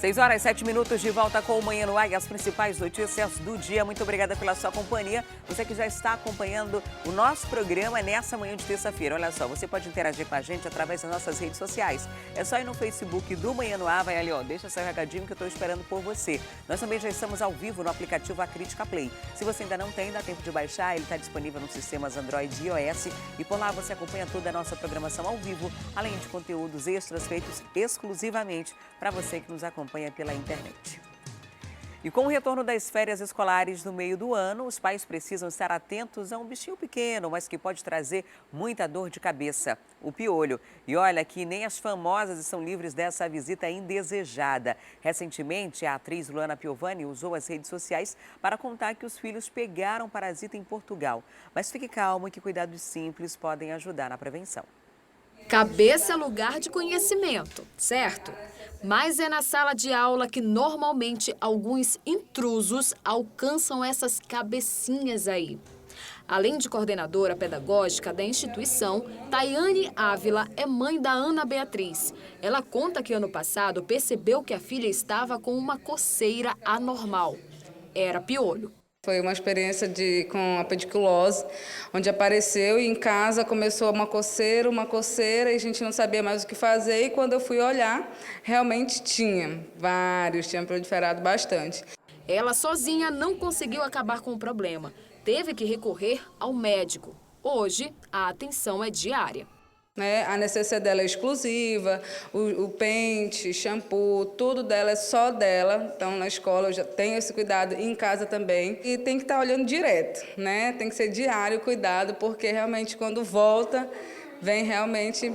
6h07 de volta com o Manhã no Ar e as principais notícias do dia. Muito obrigada pela sua companhia. Você que já está acompanhando o nosso programa nessa manhã de terça-feira. Olha só, você pode interagir com a gente através das nossas redes sociais. É só ir no Facebook do Manhã no Ar, vai ali, ó, deixa seu recadinho que eu estou esperando por você. Nós também já estamos ao vivo no aplicativo Acrítica Play. Se você ainda não tem, dá tempo de baixar, ele está disponível nos sistemas Android e iOS. E por lá você acompanha toda a nossa programação ao vivo, além de conteúdos extras feitos exclusivamente para você que nos acompanha pela internet. E com o retorno das férias escolares no meio do ano, os pais precisam estar atentos a um bichinho pequeno, mas que pode trazer muita dor de cabeça, o piolho. E olha que nem as famosas estão livres dessa visita indesejada. Recentemente, a atriz Luana Piovani usou as redes sociais para contar que os filhos pegaram parasita em Portugal. Mas fique calmo que cuidados simples podem ajudar na prevenção. Cabeça é lugar de conhecimento, certo? Mas é na sala de aula que normalmente alguns intrusos alcançam essas cabecinhas aí. Além de coordenadora pedagógica da instituição, Tayane Ávila é mãe da Ana Beatriz. Ela conta que ano passado percebeu que a filha estava com uma coceira anormal. Era piolho. Foi uma experiência com a pediculose, onde apareceu e em casa começou uma coceira e a gente não sabia mais o que fazer. E quando eu fui olhar, realmente tinha proliferado bastante. Ela sozinha não conseguiu acabar com o problema. Teve que recorrer ao médico. Hoje, a atenção é diária. A necessidade dela é exclusiva, o pente, shampoo, tudo dela é só dela. Então, na escola eu já tenho esse cuidado, e em casa também. E tem que estar olhando direto, Tem que ser diário o cuidado, porque realmente quando volta, vem realmente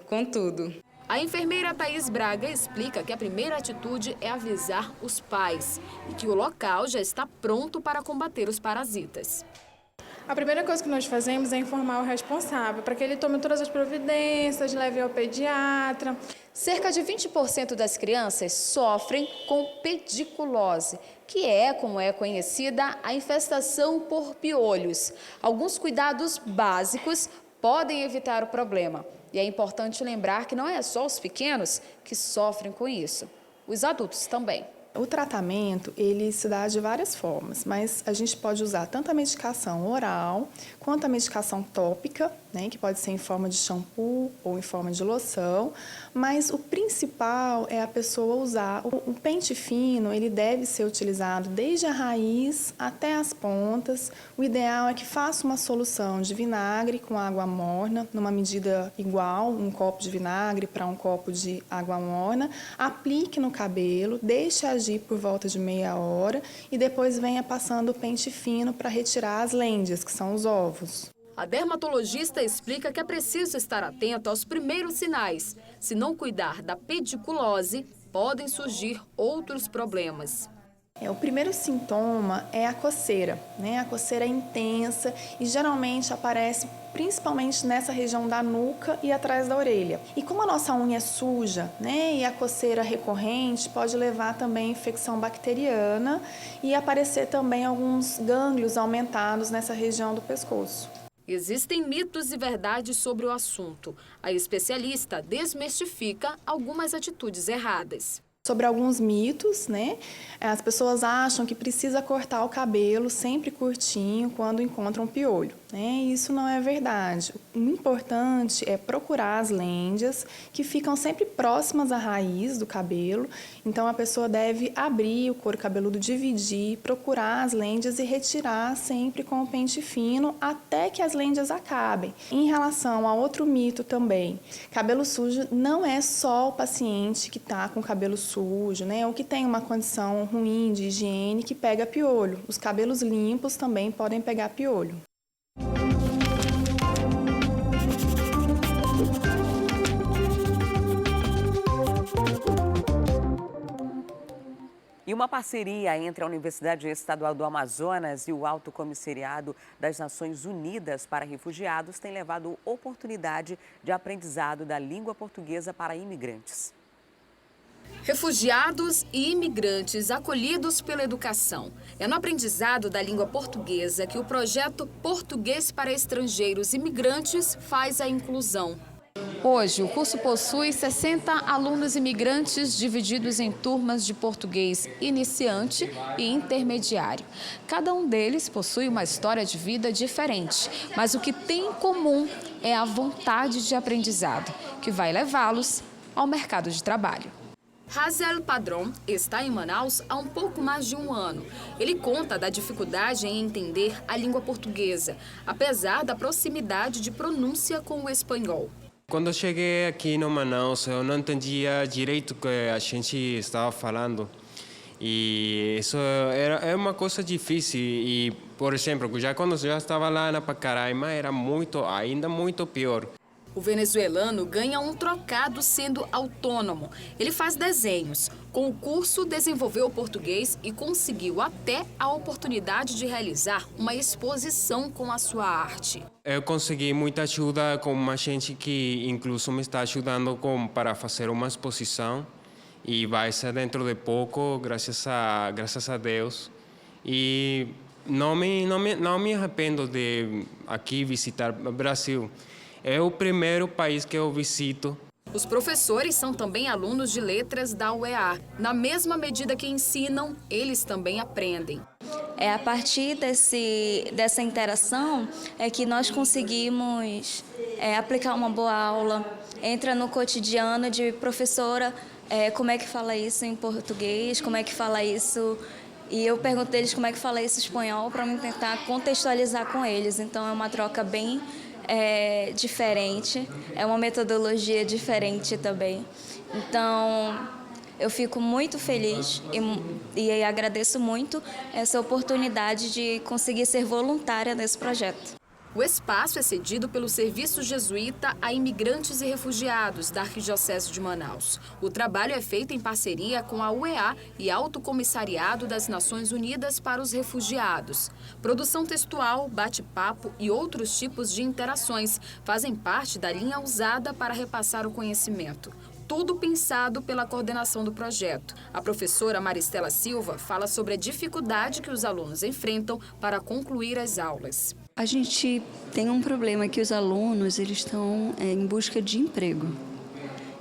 com tudo. A enfermeira Thaís Braga explica que a primeira atitude é avisar os pais e que o local já está pronto para combater os parasitas. A primeira coisa que nós fazemos é informar o responsável, para que ele tome todas as providências, leve ao pediatra. Cerca de 20% das crianças sofrem com pediculose, que é, como é conhecida, a infestação por piolhos. Alguns cuidados básicos podem evitar o problema. E é importante lembrar que não é só os pequenos que sofrem com isso, os adultos também. O tratamento, ele se dá de várias formas, mas a gente pode usar tanto a medicação oral, quanto a medicação tópica, que pode ser em forma de shampoo ou em forma de loção, mas o principal é a pessoa usar. O pente fino, ele deve ser utilizado desde a raiz até as pontas. O ideal é que faça uma solução de vinagre com água morna, numa medida igual, um copo de vinagre para um copo de água morna, aplique no cabelo, deixe agir por volta de meia hora e depois venha passando o pente fino para retirar as lêndias, que são os ovos. A dermatologista explica que é preciso estar atento aos primeiros sinais. Se não cuidar da pediculose, podem surgir outros problemas. O primeiro sintoma é a coceira, A coceira é intensa e geralmente aparece principalmente nessa região da nuca e atrás da orelha. E como a nossa unha é suja, e a coceira recorrente pode levar também a infecção bacteriana e aparecer também alguns gânglios aumentados nessa região do pescoço. Existem mitos e verdades sobre o assunto. A especialista desmistifica algumas atitudes erradas. Sobre alguns mitos, As pessoas acham que precisa cortar o cabelo sempre curtinho quando encontram piolho, Isso não é verdade. O importante é procurar as lêndias que ficam sempre próximas à raiz do cabelo. Então, a pessoa deve abrir o couro cabeludo, dividir, procurar as lêndias e retirar sempre com o pente fino até que as lêndias acabem. Em relação a outro mito também, cabelo sujo não é só o paciente que está com cabelo sujo, ou que tem uma condição ruim de higiene que pega piolho. Os cabelos limpos também podem pegar piolho. E uma parceria entre a Universidade Estadual do Amazonas e o Alto Comissariado das Nações Unidas para Refugiados tem levado oportunidade de aprendizado da língua portuguesa para imigrantes. Refugiados e imigrantes acolhidos pela educação. É no aprendizado da língua portuguesa que o projeto Português para Estrangeiros Imigrantes faz a inclusão. Hoje, o curso possui 60 alunos imigrantes divididos em turmas de português iniciante e intermediário. Cada um deles possui uma história de vida diferente, mas o que tem em comum é a vontade de aprendizado, que vai levá-los ao mercado de trabalho. Hazel Padron está em Manaus há um pouco mais de um ano. Ele conta da dificuldade em entender a língua portuguesa, apesar da proximidade de pronúncia com o espanhol. Quando eu cheguei aqui no Manaus, eu não entendia direito o que a gente estava falando. E isso é uma coisa difícil. E, por exemplo, quando eu já estava lá na Pacaraima, era ainda muito pior. O venezuelano ganha um trocado sendo autônomo. Ele faz desenhos. Com o curso, desenvolveu o português e conseguiu até a oportunidade de realizar uma exposição com a sua arte. Eu consegui muita ajuda com uma gente que incluso me está ajudando para fazer uma exposição. E vai ser dentro de pouco, graças a Deus. E não me arrependo de aqui visitar o Brasil. É o primeiro país que eu visito. Os professores são também alunos de letras da UEA. Na mesma medida que ensinam, eles também aprendem. É a partir dessa interação é que nós conseguimos aplicar uma boa aula. Entra no cotidiano de professora, como é que fala isso em português, como é que fala isso... E eu pergunto deles como é que fala isso em espanhol para eu tentar contextualizar com eles. Então é uma troca bem diferente, é uma metodologia diferente também. Então, eu fico muito feliz e agradeço muito essa oportunidade de conseguir ser voluntária nesse projeto. O espaço é cedido pelo Serviço Jesuíta a Imigrantes e Refugiados da Arquidiocese de Manaus. O trabalho é feito em parceria com a UEA e Alto Comissariado das Nações Unidas para os Refugiados. Produção textual, bate-papo e outros tipos de interações fazem parte da linha usada para repassar o conhecimento. Tudo pensado pela coordenação do projeto. A professora Maristela Silva fala sobre a dificuldade que os alunos enfrentam para concluir as aulas. A gente tem um problema que os alunos eles estão em busca de emprego.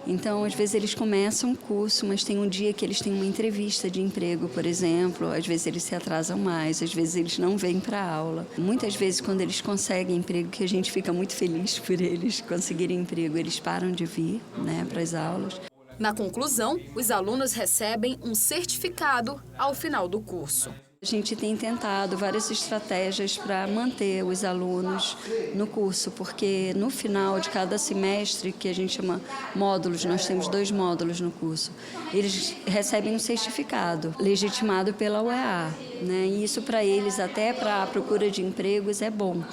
Então, às vezes eles começam o curso, mas tem um dia que eles têm uma entrevista de emprego, por exemplo. Às vezes eles se atrasam mais, às vezes eles não vêm para a aula. Muitas vezes, quando eles conseguem emprego, que a gente fica muito feliz por eles conseguirem emprego, eles param de vir, para as aulas. Na conclusão, os alunos recebem um certificado ao final do curso. A gente tem tentado várias estratégias para manter os alunos no curso, porque no final de cada semestre, que a gente chama módulos, nós temos 2 módulos no curso, eles recebem um certificado legitimado pela UEA, E isso para eles, até para a procura de empregos, é bom.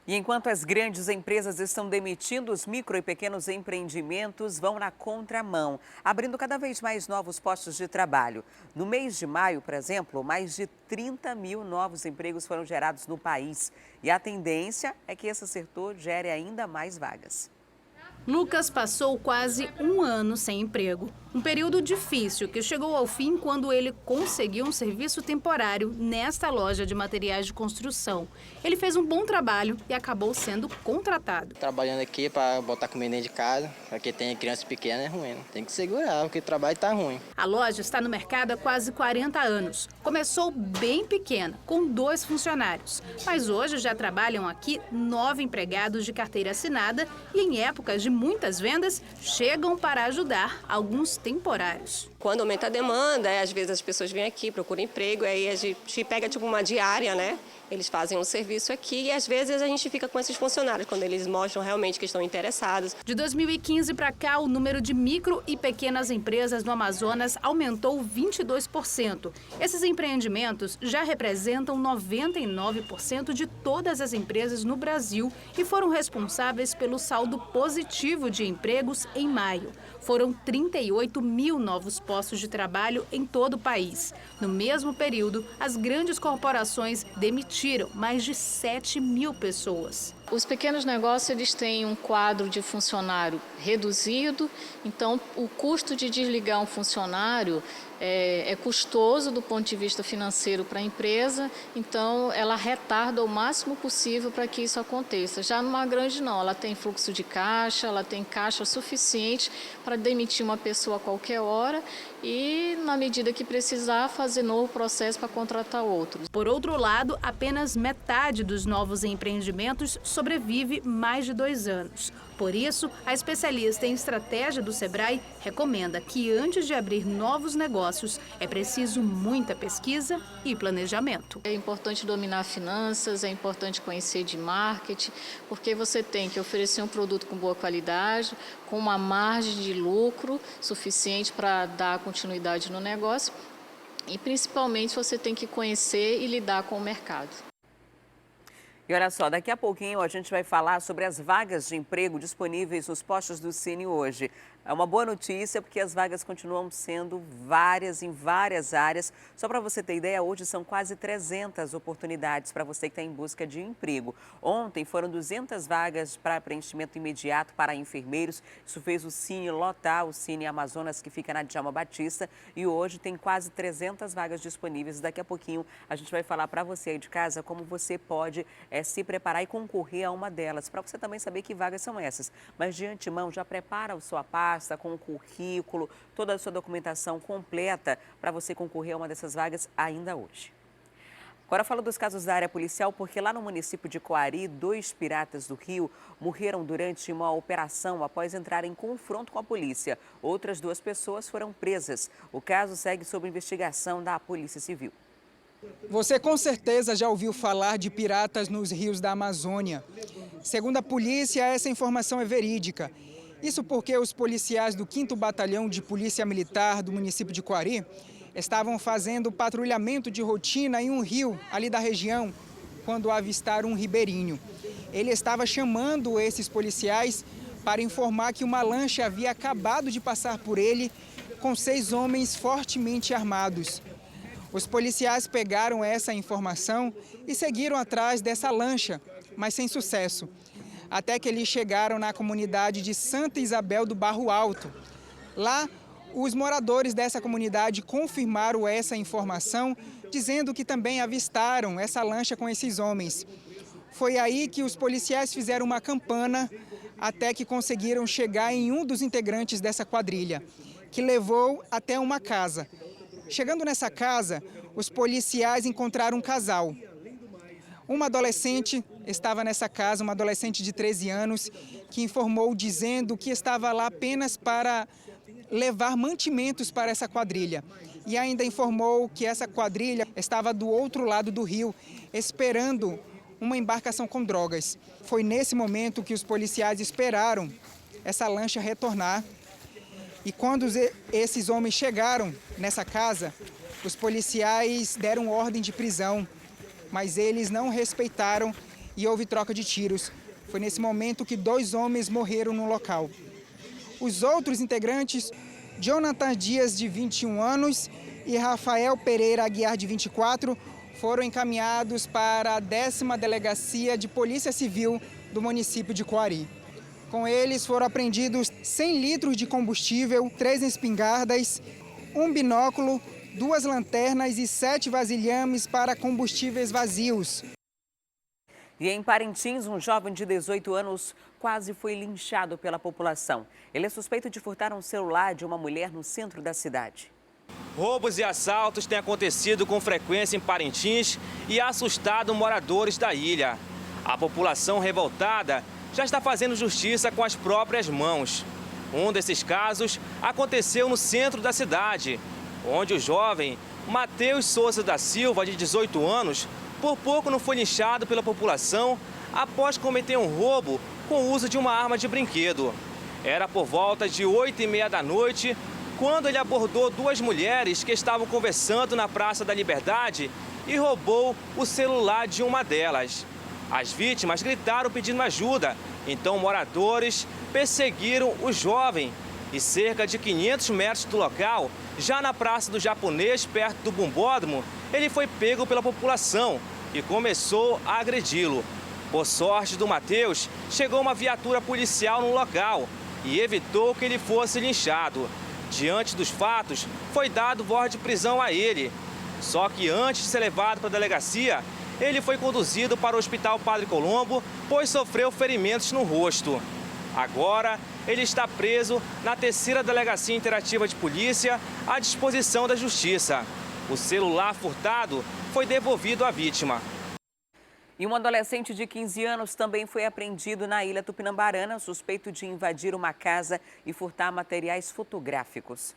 E enquanto as grandes empresas estão demitindo, os micro e pequenos empreendimentos vão na contramão, abrindo cada vez mais novos postos de trabalho. No mês de maio, por exemplo, mais de 30 mil novos empregos foram gerados no país. E a tendência é que esse setor gere ainda mais vagas. Lucas passou quase um ano sem emprego. Um período difícil que chegou ao fim quando ele conseguiu um serviço temporário nesta loja de materiais de construção. Ele fez um bom trabalho e acabou sendo contratado. Trabalhando aqui para botar comida dentro de casa, porque tem criança pequena é ruim, tem que segurar, porque o trabalho está ruim. A loja está no mercado há quase 40 anos. Começou bem pequena, com 2 funcionários. Mas hoje já trabalham aqui 9 empregados de carteira assinada e em épocas de muitas vendas, chegam para ajudar alguns temporários. Quando aumenta a demanda, às vezes as pessoas vêm aqui, procuram emprego, aí a gente pega tipo uma diária, Eles fazem um serviço aqui e às vezes a gente fica com esses funcionários, quando eles mostram realmente que estão interessados. De 2015 para cá, o número de micro e pequenas empresas no Amazonas aumentou 22%. Esses empreendimentos já representam 99% de todas as empresas no Brasil e foram responsáveis pelo saldo positivo de empregos em maio. Foram 38 mil novos postos de trabalho em todo o país. No mesmo período, as grandes corporações demitiram mais de 7 mil pessoas. Os pequenos negócios eles têm um quadro de funcionário reduzido, então o custo de desligar um funcionário é custoso do ponto de vista financeiro para a empresa, então ela retarda o máximo possível para que isso aconteça. Já numa grande não, ela tem fluxo de caixa, ela tem caixa suficiente para demitir uma pessoa a qualquer hora e, na medida que precisar, fazer novo processo para contratar outros. Por outro lado, apenas metade dos novos empreendimentos sobrevive mais de 2 anos. Por isso, a especialista em estratégia do Sebrae recomenda que, antes de abrir novos negócios, é preciso muita pesquisa e planejamento. É importante dominar finanças, é importante conhecer de marketing, porque você tem que oferecer um produto com boa qualidade, com uma margem de lucro suficiente para dar continuidade no negócio e, principalmente, você tem que conhecer e lidar com o mercado. E olha só, daqui a pouquinho a gente vai falar sobre as vagas de emprego disponíveis nos postos do Cine hoje. É uma boa notícia porque as vagas continuam sendo várias em várias áreas. Só para você ter ideia, hoje são quase 300 oportunidades para você que está em busca de emprego. Ontem foram 200 vagas para preenchimento imediato para enfermeiros. Isso fez o Cine lotar, o Cine Amazonas, que fica na Djalma Batista. E hoje tem quase 300 vagas disponíveis. Daqui a pouquinho a gente vai falar para você aí de casa como você pode se preparar e concorrer a uma delas, para você também saber que vagas são essas. Mas de antemão, já prepara a sua pasta com o currículo, toda a sua documentação completa para você concorrer a uma dessas vagas ainda hoje. Agora falo dos casos da área policial, porque lá no município de Coari, 2 piratas do Rio morreram durante uma operação após entrar em confronto com a polícia. Outras 2 pessoas foram presas. O caso segue sob investigação da Polícia Civil. Você com certeza já ouviu falar de piratas nos rios da Amazônia. Segundo a polícia, essa informação é verídica. Isso porque os policiais do 5º Batalhão de Polícia Militar do município de Coari estavam fazendo patrulhamento de rotina em um rio ali da região, quando avistaram um ribeirinho. Ele estava chamando esses policiais para informar que uma lancha havia acabado de passar por ele com 6 homens fortemente armados. Os policiais pegaram essa informação e seguiram atrás dessa lancha, mas sem sucesso. Até que eles chegaram na comunidade de Santa Isabel do Barro Alto. Lá, os moradores dessa comunidade confirmaram essa informação, dizendo que também avistaram essa lancha com esses homens. Foi aí que os policiais fizeram uma campana até que conseguiram chegar em um dos integrantes dessa quadrilha, que levou até uma casa. Chegando nessa casa, os policiais encontraram um casal. Uma adolescente estava nessa casa, uma adolescente de 13 anos, que informou dizendo que estava lá apenas para levar mantimentos para essa quadrilha. E ainda informou que essa quadrilha estava do outro lado do rio, esperando uma embarcação com drogas. Foi nesse momento que os policiais esperaram essa lancha retornar. E quando esses homens chegaram nessa casa, os policiais deram ordem de prisão, mas eles não respeitaram e houve troca de tiros. Foi nesse momento que 2 homens morreram no local. Os outros integrantes, Jonathan Dias, de 21 anos, e Rafael Pereira Aguiar, de 24, foram encaminhados para a 10ª Delegacia de Polícia Civil do município de Coari. Com eles foram apreendidos 100 litros de combustível, 3 espingardas, um binóculo, 2 lanternas e 7 vasilhames para combustíveis vazios. E em Parintins, um jovem de 18 anos quase foi linchado pela população. Ele é suspeito de furtar um celular de uma mulher no centro da cidade. Roubos e assaltos têm acontecido com frequência em Parintins e assustado moradores da ilha. A população revoltada já está fazendo justiça com as próprias mãos. Um desses casos aconteceu no centro da cidade, onde o jovem Matheus Souza da Silva, de 18 anos, por pouco não foi linchado pela população após cometer um roubo com o uso de uma arma de brinquedo. Era por volta de 8h30 da noite, quando ele abordou 2 mulheres que estavam conversando na Praça da Liberdade e roubou o celular de uma delas. As vítimas gritaram pedindo ajuda, então moradores perseguiram o jovem e cerca de 500 metros do local, já na Praça do Japonês, perto do Bumbódromo, ele foi pego pela população e começou a agredi-lo. Por sorte do Matheus, chegou uma viatura policial no local e evitou que ele fosse linchado. Diante dos fatos, foi dado voz de prisão a ele. Só que antes de ser levado para a delegacia, ele foi conduzido para o Hospital Padre Colombo, pois sofreu ferimentos no rosto. Agora, ele está preso na 3ª Delegacia Interativa de Polícia, à disposição da Justiça. O celular furtado foi devolvido à vítima. E um adolescente de 15 anos também foi apreendido na Ilha Tupinambarana, suspeito de invadir uma casa e furtar materiais fotográficos.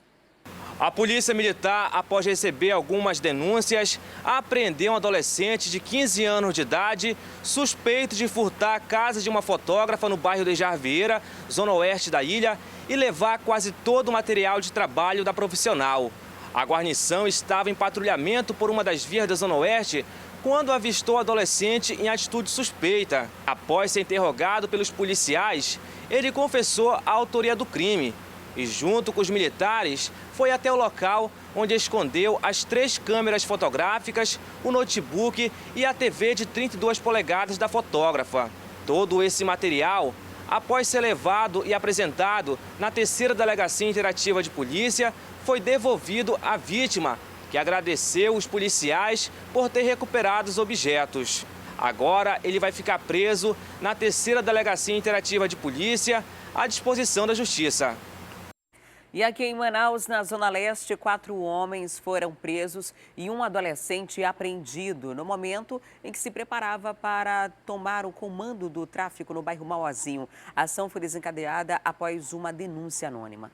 A Polícia Militar, após receber algumas denúncias, apreendeu um adolescente de 15 anos de idade, suspeito de furtar a casa de uma fotógrafa no bairro de Jarvieira, zona oeste da ilha, e levar quase todo o material de trabalho da profissional. A guarnição estava em patrulhamento por uma das vias da zona oeste quando avistou o adolescente em atitude suspeita. Após ser interrogado pelos policiais, ele confessou a autoria do crime e, junto com os militares, foi até o local onde escondeu as 3 câmeras fotográficas, o notebook e a TV de 32 polegadas da fotógrafa. Todo esse material, após ser levado e apresentado na 3ª Delegacia Interativa de Polícia, foi devolvido à vítima, que agradeceu os policiais por ter recuperado os objetos. Agora ele vai ficar preso na 3ª Delegacia Interativa de Polícia, à disposição da Justiça. E aqui em Manaus, na Zona Leste, 4 homens foram presos e um adolescente apreendido no momento em que se preparava para tomar o comando do tráfico no bairro Mauazinho. A ação foi desencadeada após uma denúncia anônima.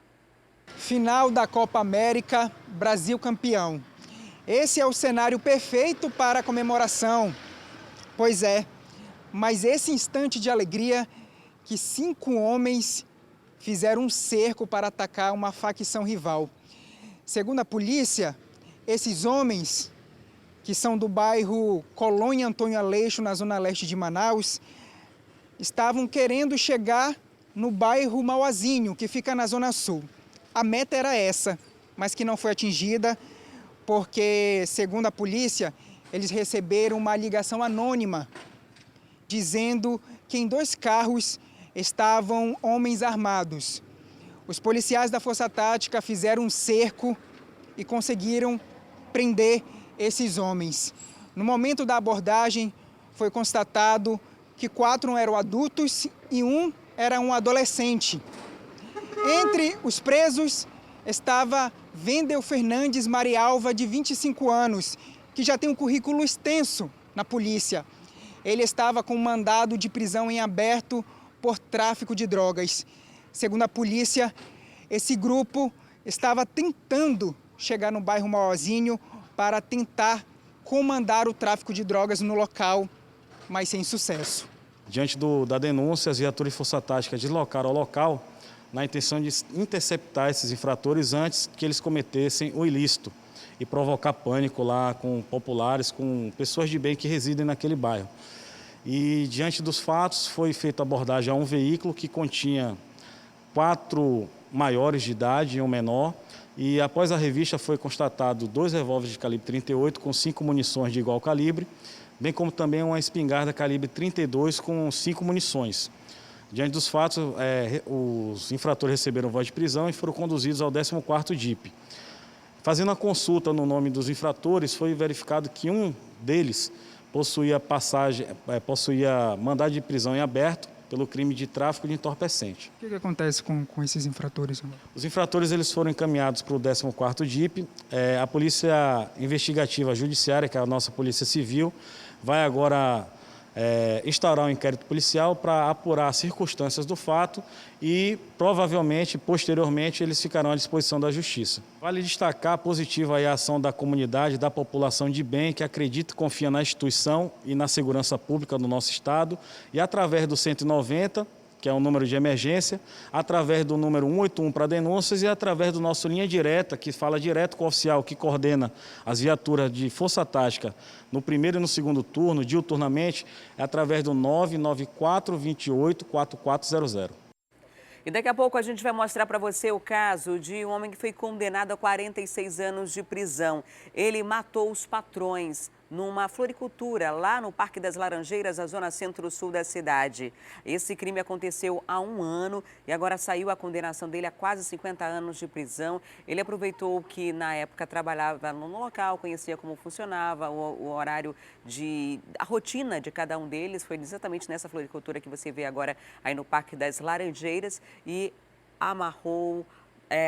Final da Copa América, Brasil campeão. Esse é o cenário perfeito para a comemoração. Pois é, mas esse instante de alegria que 5 homens fizeram um cerco para atacar uma facção rival. Segundo a polícia, esses homens, que são do bairro Colônia Antônio Aleixo, na zona leste de Manaus, estavam querendo chegar no bairro Mauazinho, que fica na zona sul. A meta era essa, mas que não foi atingida, porque, segundo a polícia, eles receberam uma ligação anônima, dizendo que em 2 carros estavam homens armados. Os policiais da Força Tática fizeram um cerco e conseguiram prender esses homens. No momento da abordagem, foi constatado que 4 eram adultos e 1 era um adolescente. Entre os presos estava Wendel Fernandes Marialva, de 25 anos, que já tem um currículo extenso na polícia. Ele estava com um mandado de prisão em aberto por tráfico de drogas. Segundo a polícia, esse grupo estava tentando chegar no bairro Mauazinho para tentar comandar o tráfico de drogas no local, mas sem sucesso. Diante da denúncia, as viaturas de Força Tática deslocaram ao local na intenção de interceptar esses infratores antes que eles cometessem o ilícito e provocar pânico lá com populares, com pessoas de bem que residem naquele bairro. E, diante dos fatos, foi feita abordagem a um veículo que continha 4 maiores de idade e um menor. E, após a revista, foi constatado 2 revólveres de calibre 38 com 5 munições de igual calibre, bem como também uma espingarda calibre 32 com 5 munições. Diante dos fatos, os infratores receberam voz de prisão e foram conduzidos ao 14º DIP. Fazendo a consulta no nome dos infratores, foi verificado que um deles possuía mandado de prisão em aberto pelo crime de tráfico de entorpecente. O que acontece com esses infratores? Os infratores eles foram encaminhados para o 14º DIP. A Polícia Investigativa Judiciária, que é a nossa Polícia Civil, vai agora instaurar um inquérito policial para apurar as circunstâncias do fato e, provavelmente, posteriormente, eles ficarão à disposição da Justiça. Vale destacar positiva a ação da comunidade, da população de bem, que acredita e confia na instituição e na segurança pública do nosso Estado, e através do 190, que é um número de emergência, através do número 181 para denúncias e através do nosso linha direta, que fala direto com o oficial que coordena as viaturas de Força Tática no primeiro e no segundo turno, diuturnamente, é através do 994-28-4400. E daqui a pouco a gente vai mostrar para você o caso de um homem que foi condenado a 46 anos de prisão. Ele matou os patrões numa floricultura lá no Parque das Laranjeiras, a zona centro-sul da cidade. Esse crime aconteceu há 1 ano e agora saiu a condenação dele a quase 50 anos de prisão. Ele aproveitou que na época trabalhava no local, conhecia como funcionava, o horário a rotina de cada um deles. Foi exatamente nessa floricultura que você vê agora aí no Parque das Laranjeiras e amarrou,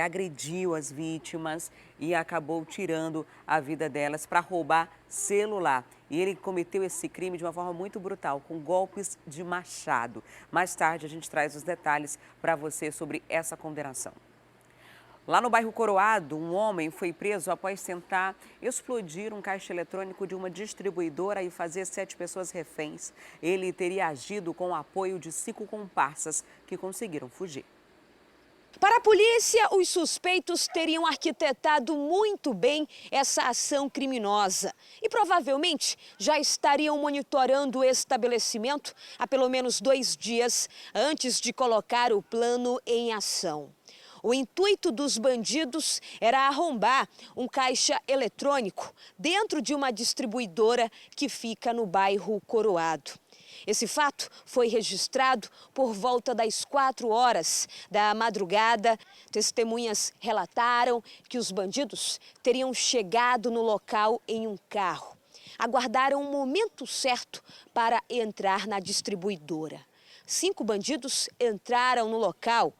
agrediu as vítimas e acabou tirando a vida delas para roubar celular. E ele cometeu esse crime de uma forma muito brutal, com golpes de machado. Mais tarde a gente traz os detalhes para você sobre essa condenação. Lá no bairro Coroado, um homem foi preso após tentar explodir um caixa eletrônico de uma distribuidora e fazer 7 pessoas reféns. Ele teria agido com o apoio de 5 comparsas que conseguiram fugir. Para a polícia, os suspeitos teriam arquitetado muito bem essa ação criminosa e provavelmente já estariam monitorando o estabelecimento há pelo menos 2 dias antes de colocar o plano em ação. O intuito dos bandidos era arrombar um caixa eletrônico dentro de uma distribuidora que fica no bairro Coroado. Esse fato foi registrado por volta das 4 horas da madrugada. Testemunhas relataram que os bandidos teriam chegado no local em um carro. Aguardaram o momento certo para entrar na distribuidora. 5 bandidos entraram no local.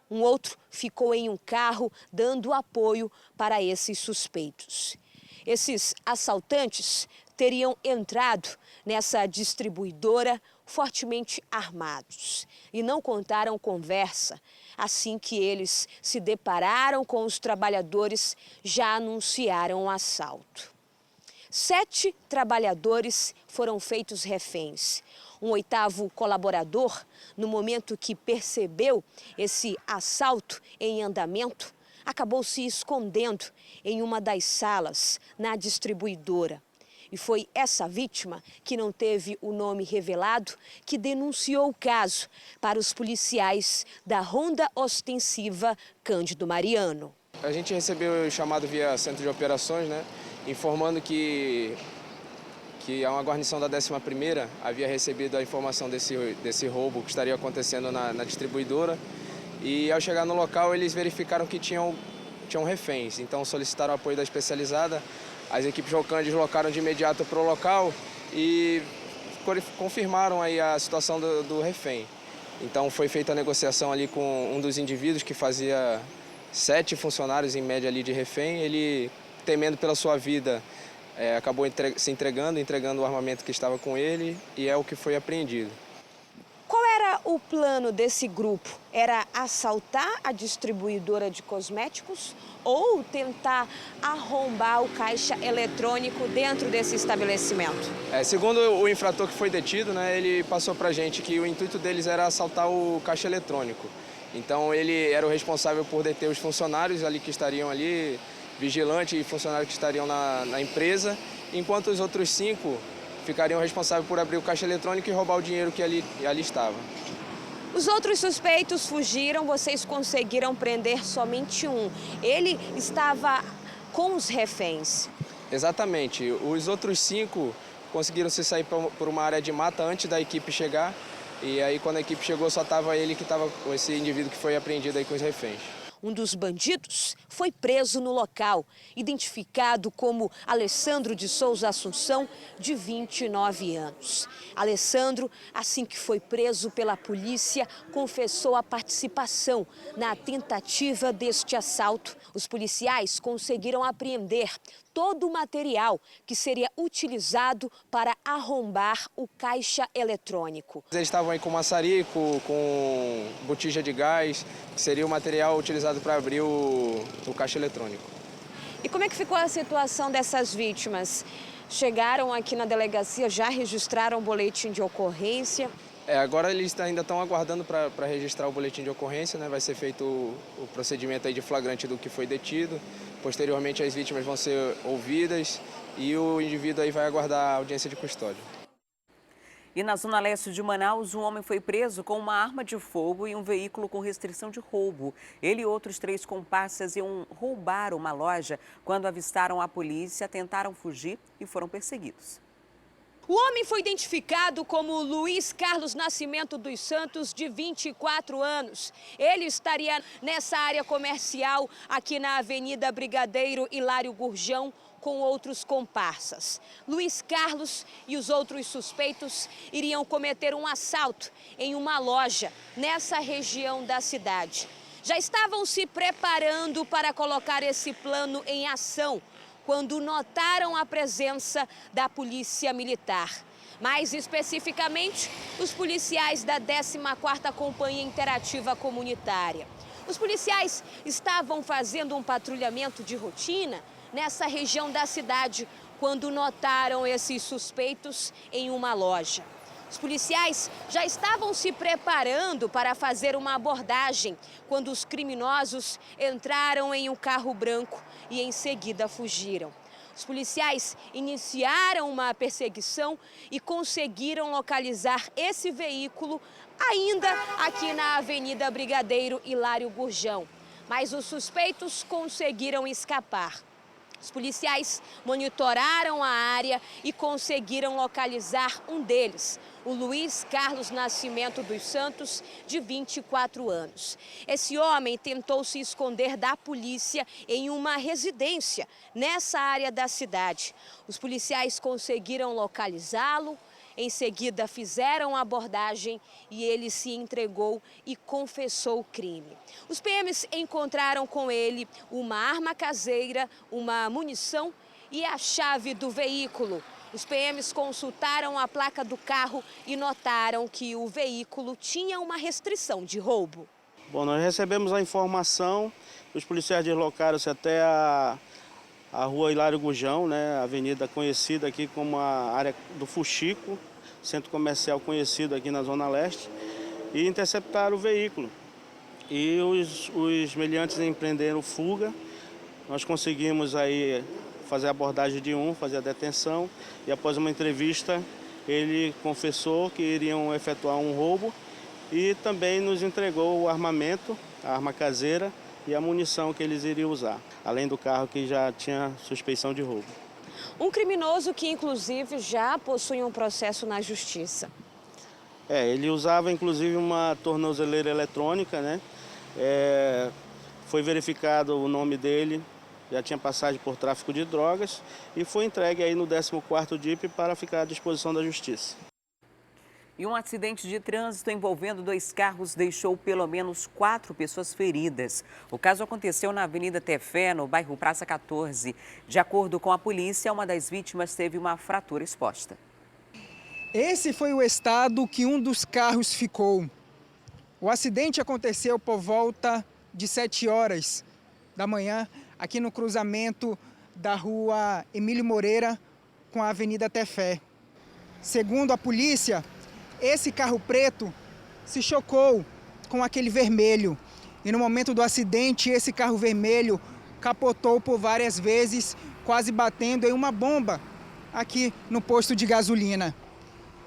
Um outro ficou em um carro dando apoio para esses suspeitos. Esses assaltantes teriam entrado nessa distribuidora fortemente armados e não contaram conversa. Assim que eles se depararam com os trabalhadores, já anunciaram o assalto. 7 trabalhadores foram feitos reféns. Um 8º colaborador, no momento que percebeu esse assalto em andamento, acabou se escondendo em uma das salas na distribuidora. E foi essa vítima, que não teve o nome revelado, que denunciou o caso para os policiais da Ronda Ostensiva Cândido Mariano. A gente recebeu o chamado via Centro de Operações, informando que a uma guarnição da 11ª havia recebido a informação desse roubo que estaria acontecendo na distribuidora. E ao chegar no local, eles verificaram que tinham reféns, então solicitaram o apoio da especializada. As equipes ROCAN deslocaram de imediato para o local e confirmaram aí a situação do refém. Então foi feita a negociação ali com um dos indivíduos que fazia 7 funcionários em média ali de refém. Ele, temendo pela sua vida, acabou entregando o armamento que estava com ele e é o que foi apreendido. Qual era o plano desse grupo? Era assaltar a distribuidora de cosméticos ou tentar arrombar o caixa eletrônico dentro desse estabelecimento? Segundo o infrator que foi detido, ele passou para a gente que o intuito deles era assaltar o caixa eletrônico. Então ele era o responsável por deter os funcionários ali que estariam ali, vigilante e funcionários que estariam na empresa, enquanto os outros 5 ficariam responsáveis por abrir o caixa eletrônico e roubar o dinheiro que ali estava. Os outros suspeitos fugiram, vocês conseguiram prender somente um. Ele estava com os reféns. Exatamente. Os outros 5 conseguiram se sair por uma área de mata antes da equipe chegar. E aí, quando a equipe chegou, só estava ele que estava com esse indivíduo que foi apreendido aí com os reféns. Um dos bandidos foi preso no local, identificado como Alessandro de Souza Assunção, de 29 anos. Alessandro, assim que foi preso pela polícia, confessou a participação na tentativa deste assalto. Os policiais conseguiram apreender todo o material que seria utilizado para arrombar o caixa eletrônico. Eles estavam aí com maçarico, com botija de gás, que seria o material utilizado para abrir o caixa eletrônico. E como é que ficou a situação dessas vítimas? Chegaram aqui na delegacia, já registraram o boletim de ocorrência? Agora eles ainda estão aguardando para registrar o boletim de ocorrência, Vai ser feito o procedimento aí de flagrante do que foi detido. Posteriormente, as vítimas vão ser ouvidas e o indivíduo aí vai aguardar a audiência de custódia. E na zona leste de Manaus, um homem foi preso com uma arma de fogo e um veículo com restrição de roubo. Ele e outros 3 comparsas iam roubar uma loja quando avistaram a polícia, tentaram fugir e foram perseguidos. O homem foi identificado como Luiz Carlos Nascimento dos Santos, de 24 anos. Ele estaria nessa área comercial aqui na Avenida Brigadeiro Hilário Gurjão, com outros comparsas. Luiz Carlos e os outros suspeitos iriam cometer um assalto em uma loja nessa região da cidade. Já estavam se preparando para colocar esse plano em ação quando notaram a presença da Polícia Militar. Mais especificamente, os policiais da 14ª Companhia Interativa Comunitária. Os policiais estavam fazendo um patrulhamento de rotina nessa região da cidade, quando notaram esses suspeitos em uma loja. Os policiais já estavam se preparando para fazer uma abordagem quando os criminosos entraram em um carro branco e em seguida fugiram. Os policiais iniciaram uma perseguição e conseguiram localizar esse veículo ainda aqui na Avenida Brigadeiro Hilário Gurjão. Mas os suspeitos conseguiram escapar. Os policiais monitoraram a área e conseguiram localizar um deles, o Luiz Carlos Nascimento dos Santos, de 24 anos. Esse homem tentou se esconder da polícia em uma residência nessa área da cidade. Os policiais conseguiram localizá-lo. Em seguida, fizeram a abordagem e ele se entregou e confessou o crime. Os PMs encontraram com ele uma arma caseira, uma munição e a chave do veículo. Os PMs consultaram a placa do carro e notaram que o veículo tinha uma restrição de roubo. Bom, nós recebemos a informação, os policiais deslocaram-se até a rua Hilário Gurjão, né, a avenida conhecida aqui como a área do Fuxico, centro comercial conhecido aqui na Zona Leste, e interceptaram o veículo. E os meliantes empreenderam fuga. Nós conseguimos aí fazer a abordagem de fazer a detenção, e após uma entrevista ele confessou que iriam efetuar um roubo e também nos entregou o armamento, a arma caseira e a munição que eles iriam usar, além do carro que já tinha suspeição de roubo. Um criminoso que, inclusive, já possui um processo na justiça. Ele usava, inclusive, uma tornozeleira eletrônica, né? Foi verificado o nome dele, já tinha passagem por tráfico de drogas e foi entregue aí no 14º DIP para ficar à disposição da justiça. E um acidente de trânsito envolvendo 2 carros deixou pelo menos 4 pessoas feridas. O caso aconteceu na Avenida Tefé, no bairro Praça 14. De acordo com a polícia, uma das vítimas teve uma fratura exposta. Esse foi o estado que um dos carros ficou. O acidente aconteceu por volta de 7 horas da manhã, aqui no cruzamento da rua Emílio Moreira com a Avenida Tefé. Segundo a polícia, esse carro preto se chocou com aquele vermelho. E no momento do acidente, esse carro vermelho capotou por várias vezes, quase batendo em uma bomba aqui no posto de gasolina.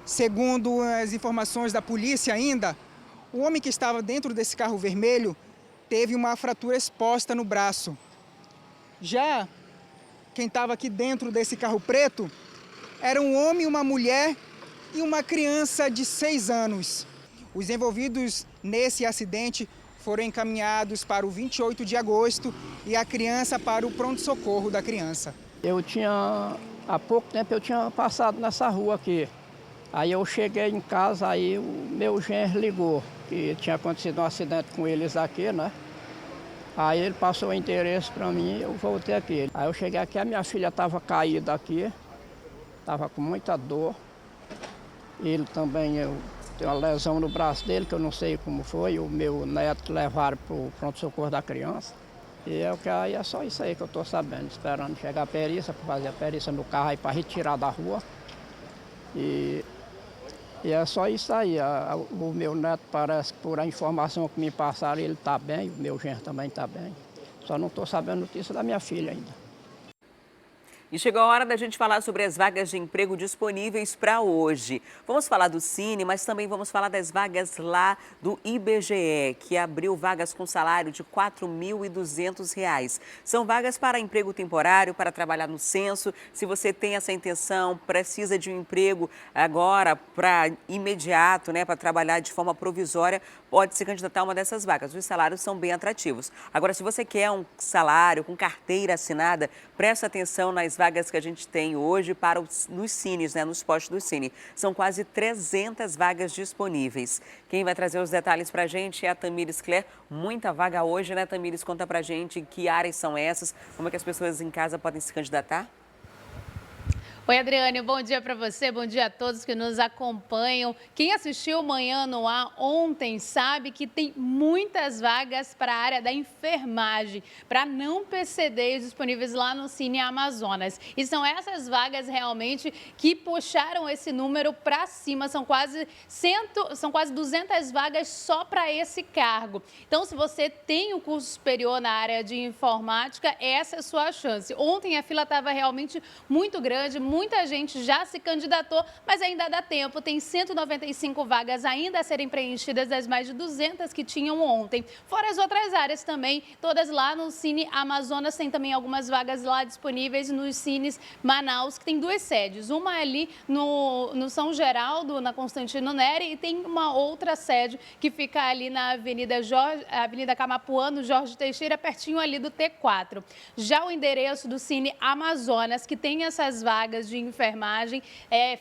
Segundo as informações da polícia ainda, o homem que estava dentro desse carro vermelho teve uma fratura exposta no braço. Já quem estava aqui dentro desse carro preto era um homem, uma mulher e uma criança de 6 anos. Os envolvidos nesse acidente foram encaminhados para o 28 de agosto e a criança para o pronto-socorro da criança. Há pouco tempo eu tinha passado nessa rua aqui. Aí eu cheguei em casa, aí o meu genro ligou, que tinha acontecido um acidente com eles aqui, né? Aí ele passou o endereço para mim e eu voltei aqui. Aí eu cheguei aqui, a minha filha estava caída aqui, estava com muita dor. Ele também, tem uma lesão no braço dele, que eu não sei como foi. O meu neto levaram para o pronto-socorro da criança. E é só isso aí que eu estou sabendo, esperando chegar a perícia, para fazer a perícia no carro aí para retirar da rua. E é só isso aí. O meu neto parece que, por a informação que me passaram, ele está bem, o meu genro também está bem. Só não estou sabendo notícia da minha filha ainda. E chegou a hora da gente falar sobre as vagas de emprego disponíveis para hoje. Vamos falar do Cine, mas também vamos falar das vagas lá do IBGE, que abriu vagas com salário de R$ 4.200. São vagas para emprego temporário, para trabalhar no censo. Se você tem essa intenção, precisa de um emprego agora para imediato, né, para trabalhar de forma provisória, pode se candidatar a uma dessas vagas. Os salários são bem atrativos. Agora, se você quer um salário com carteira assinada, presta atenção nas vagas que a gente tem hoje para nos cines, né, nos postos do Cine. São quase 300 vagas disponíveis. Quem vai trazer os detalhes para a gente é a Tamires Claire. Muita vaga hoje, né, Tamires? Conta para a gente que áreas são essas, como é que as pessoas em casa podem se candidatar? Oi, Adriane, bom dia para você, bom dia a todos que nos acompanham. Quem assistiu Manhã no Ar ontem sabe que tem muitas vagas para a área da enfermagem, para não PCDs disponíveis lá no Cine Amazonas. E são essas vagas realmente que puxaram esse número para cima, são quase 200 vagas só para esse cargo. Então, se você tem o curso superior na área de informática, essa é a sua chance. Ontem a fila estava realmente muito grande, muita gente já se candidatou, mas ainda dá tempo. Tem 195 vagas ainda a serem preenchidas das mais de 200 que tinham ontem. Fora as outras áreas também, todas lá no Cine Amazonas. Tem também algumas vagas lá disponíveis nos Cines Manaus, que tem duas sedes. Uma ali no São Geraldo, na Constantino Neri, e tem uma outra sede que fica ali na Avenida Camapuã, Jorge Teixeira, pertinho ali do T4. Já o endereço do Cine Amazonas, que tem essas vagas de enfermagem,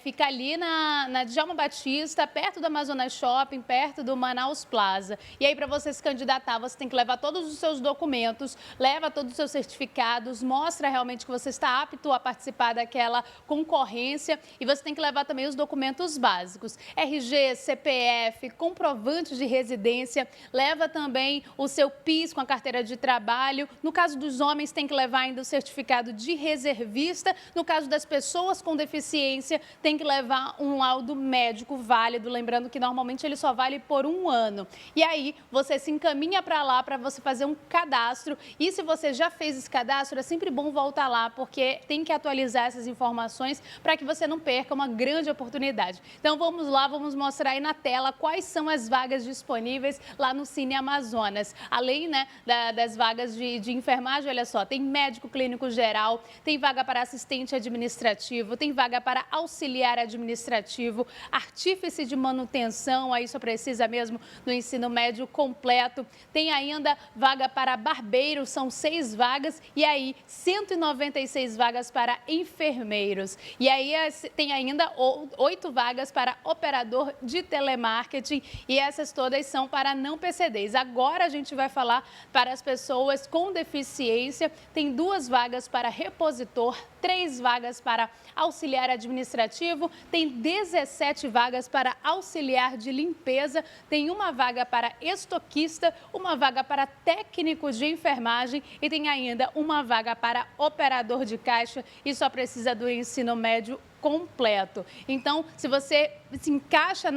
fica ali na Djalma Batista, perto do Amazonas Shopping, perto do Manaus Plaza. E aí, para você se candidatar, você tem que levar todos os seus documentos, leva todos os seus certificados, mostra realmente que você está apto a participar daquela concorrência, e você tem que levar também os documentos básicos, RG, CPF, comprovante de residência, leva também o seu PIS com a carteira de trabalho. No caso dos homens, tem que levar ainda o certificado de reservista. No caso das pessoas com deficiência, tem que levar um laudo médico válido, lembrando que normalmente ele só vale por 1 ano. E aí, você se encaminha para lá para você fazer um cadastro, e se você já fez esse cadastro, é sempre bom voltar lá, porque tem que atualizar essas informações para que você não perca uma grande oportunidade. Então, vamos lá, vamos mostrar aí na tela quais são as vagas disponíveis lá no Cine Amazonas. Além, né, das vagas de enfermagem, olha só, tem médico clínico geral, tem vaga para assistente administrativo, tem vaga para auxiliar administrativo, artífice de manutenção, aí só precisa mesmo do ensino médio completo. Tem ainda vaga para barbeiro, são 6 vagas, e aí 196 vagas para enfermeiros. E aí tem ainda 8 vagas para operador de telemarketing, e essas todas são para não PCDs. Agora a gente vai falar para as pessoas com deficiência. Tem 2 vagas para repositor, 3 vagas para auxiliar administrativo, tem 17 vagas para auxiliar de limpeza, tem 1 vaga para estoquista, 1 vaga para técnico de enfermagem e tem ainda 1 vaga para operador de caixa, e só precisa do ensino médio completo. Então, se você se encaixa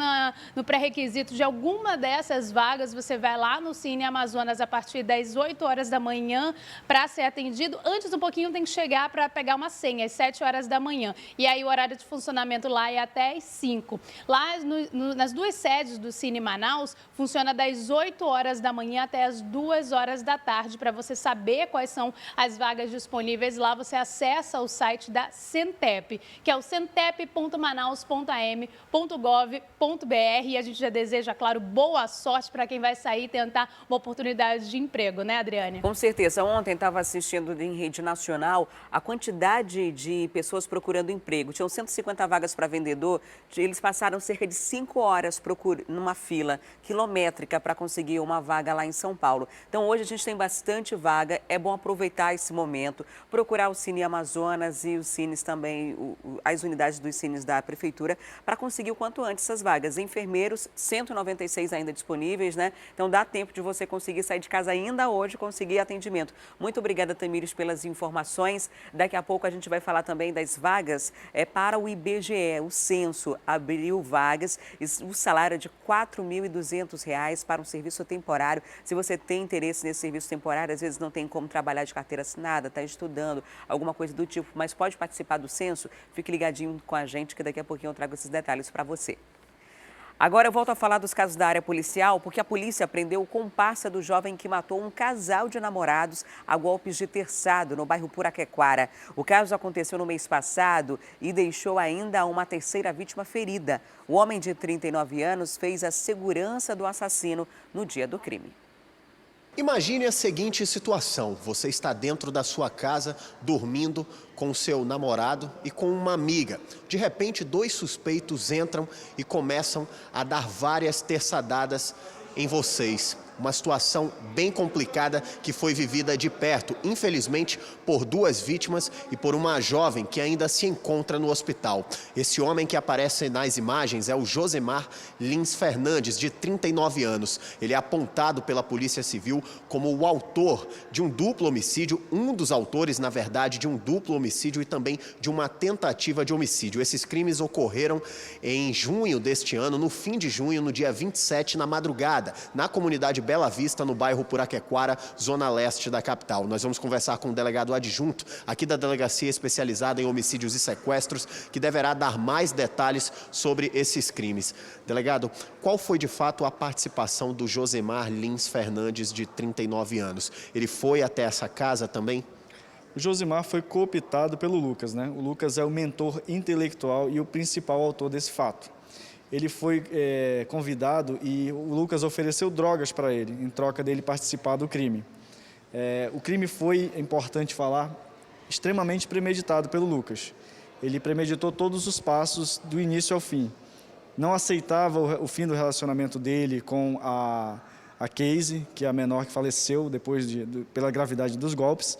no pré-requisito de alguma dessas vagas, você vai lá no Cine Amazonas a partir das 8 horas da manhã para ser atendido. Antes um pouquinho tem que chegar para pegar uma senha, às 7 horas da manhã. E aí o horário de funcionamento lá é até às 5. Lá nas 2 sedes do Cine Manaus, funciona das 8 horas da manhã até as 2 horas da tarde. Para você saber quais são as vagas disponíveis lá, você acessa o site da Centep, que é o centep.manaus.am.gov.br, e a gente já deseja, claro, boa sorte para quem vai sair e tentar uma oportunidade de emprego, né, Adriane? Com certeza. Ontem estava assistindo em rede nacional a quantidade de pessoas procurando emprego. Tinham 150 vagas para vendedor, eles passaram cerca de 5 horas numa fila quilométrica para conseguir uma vaga lá em São Paulo. Então, hoje a gente tem bastante vaga, é bom aproveitar esse momento, procurar o Cine Amazonas e os cines também, as unidades dos cines da Prefeitura, para conseguir conseguir o quanto antes essas vagas. Enfermeiros, 196 ainda disponíveis, né? Então dá tempo de você conseguir sair de casa ainda hoje e conseguir atendimento. Muito obrigada, Tamires, pelas informações. Daqui a pouco a gente vai falar também das vagas para o IBGE. O censo abriu vagas, o salário é de R$ 4.200 para um serviço temporário. Se você tem interesse nesse serviço temporário, às vezes não tem como trabalhar de carteira assinada, está estudando, alguma coisa do tipo, mas pode participar do censo, fique ligadinho com a gente que daqui a pouquinho eu trago esses detalhes para você. Agora eu volto a falar dos casos da área policial, porque a polícia prendeu o comparsa do jovem que matou um casal de namorados a golpes de terçado no bairro Puraquequara. O caso aconteceu no mês passado e deixou ainda uma terceira vítima ferida. O homem de 39 anos fez a segurança do assassino no dia do crime. Imagine a seguinte situação: você está dentro da sua casa, dormindo com seu namorado e com uma amiga. De repente, 2 suspeitos entram e começam a dar várias terçadadas em vocês. Uma situação bem complicada que foi vivida de perto, infelizmente, por 2 vítimas e por uma jovem que ainda se encontra no hospital. Esse homem que aparece nas imagens é o Josemar Lins Fernandes, de 39 anos. Ele é apontado pela Polícia Civil como o autor de um duplo homicídio, um dos autores, na verdade, de um duplo homicídio e também de uma tentativa de homicídio. Esses crimes ocorreram em junho deste ano, no fim de junho, no dia 27, na madrugada, na comunidade Bela Vista, no bairro Puraquequara, zona leste da capital. Nós vamos conversar com o delegado adjunto aqui da Delegacia Especializada em Homicídios e Sequestros, que deverá dar mais detalhes sobre esses crimes. Delegado, qual foi de fato a participação do Josemar Lins Fernandes, de 39 anos? Ele foi até essa casa também? O Josemar foi cooptado pelo Lucas, né? O Lucas é o mentor intelectual e o principal autor desse fato. Ele foi convidado e o Lucas ofereceu drogas para ele, em troca dele participar do crime. O crime foi, é importante falar, extremamente premeditado pelo Lucas. Ele premeditou todos os passos do início ao fim. Não aceitava o fim do relacionamento dele com a Casey, que é a menor que faleceu depois pela gravidade dos golpes,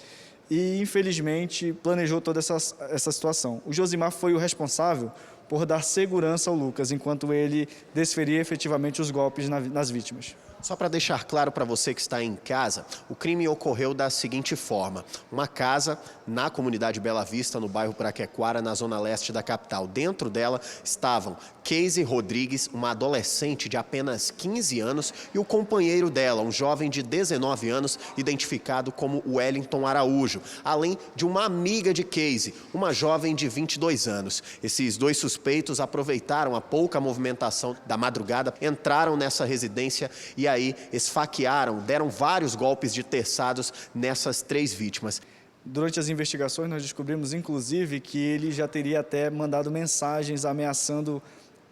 e infelizmente planejou toda essa situação. O Josemar foi o responsável por dar segurança ao Lucas, enquanto ele desferia efetivamente os golpes nas vítimas. Só para deixar claro para você que está em casa, o crime ocorreu da seguinte forma: uma casa na comunidade Bela Vista, no bairro Puraquequara, na zona leste da capital. Dentro dela estavam Casey Rodrigues, uma adolescente de apenas 15 anos, e o companheiro dela, um jovem de 19 anos, identificado como Wellington Araújo, além de uma amiga de Casey, uma jovem de 22 anos. Esses 2 suspeitos aproveitaram a pouca movimentação da madrugada, entraram nessa residência e aí esfaquearam, deram vários golpes de terçados nessas 3 vítimas. Durante as investigações, nós descobrimos, inclusive, que ele já teria até mandado mensagens ameaçando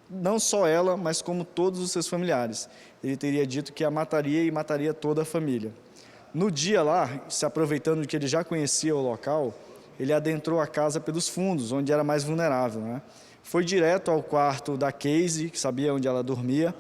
não só ela, mas como todos os seus familiares. Ele teria dito que a mataria e mataria toda a família. No dia lá, se aproveitando de que ele já conhecia o local, ele adentrou a casa pelos fundos, onde era mais vulnerável, né? Foi direto ao quarto da Casey, que sabia onde ela dormia,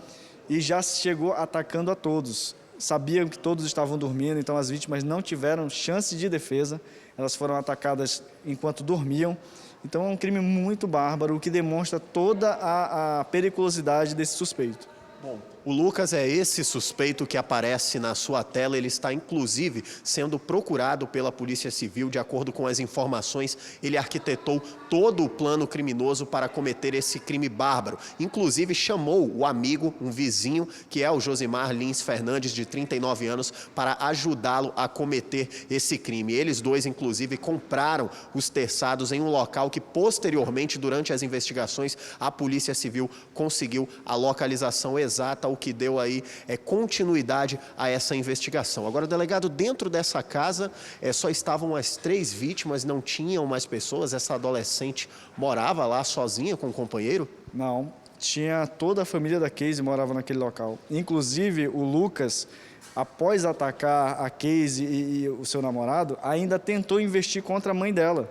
e já chegou atacando a todos. Sabiam que todos estavam dormindo, então as vítimas não tiveram chance de defesa, elas foram atacadas enquanto dormiam. Então é um crime muito bárbaro, o que demonstra toda a periculosidade desse suspeito. Bom, o Lucas é esse suspeito que aparece na sua tela. Ele está, inclusive, sendo procurado pela Polícia Civil. De acordo com as informações, ele arquitetou todo o plano criminoso para cometer esse crime bárbaro. Inclusive, chamou o amigo, um vizinho, que é o Josemar Lins Fernandes, de 39 anos, para ajudá-lo a cometer esse crime. Eles 2, inclusive, compraram os terçados em um local que, posteriormente, durante as investigações, a Polícia Civil conseguiu a localização exata, o que deu aí continuidade a essa investigação. Agora, delegado, dentro dessa casa só estavam as 3 vítimas, não tinham mais pessoas? Essa adolescente morava lá sozinha com o companheiro? Não, tinha toda a família da Casey morava naquele local. Inclusive, o Lucas, após atacar a Casey e o seu namorado, ainda tentou investir contra a mãe dela,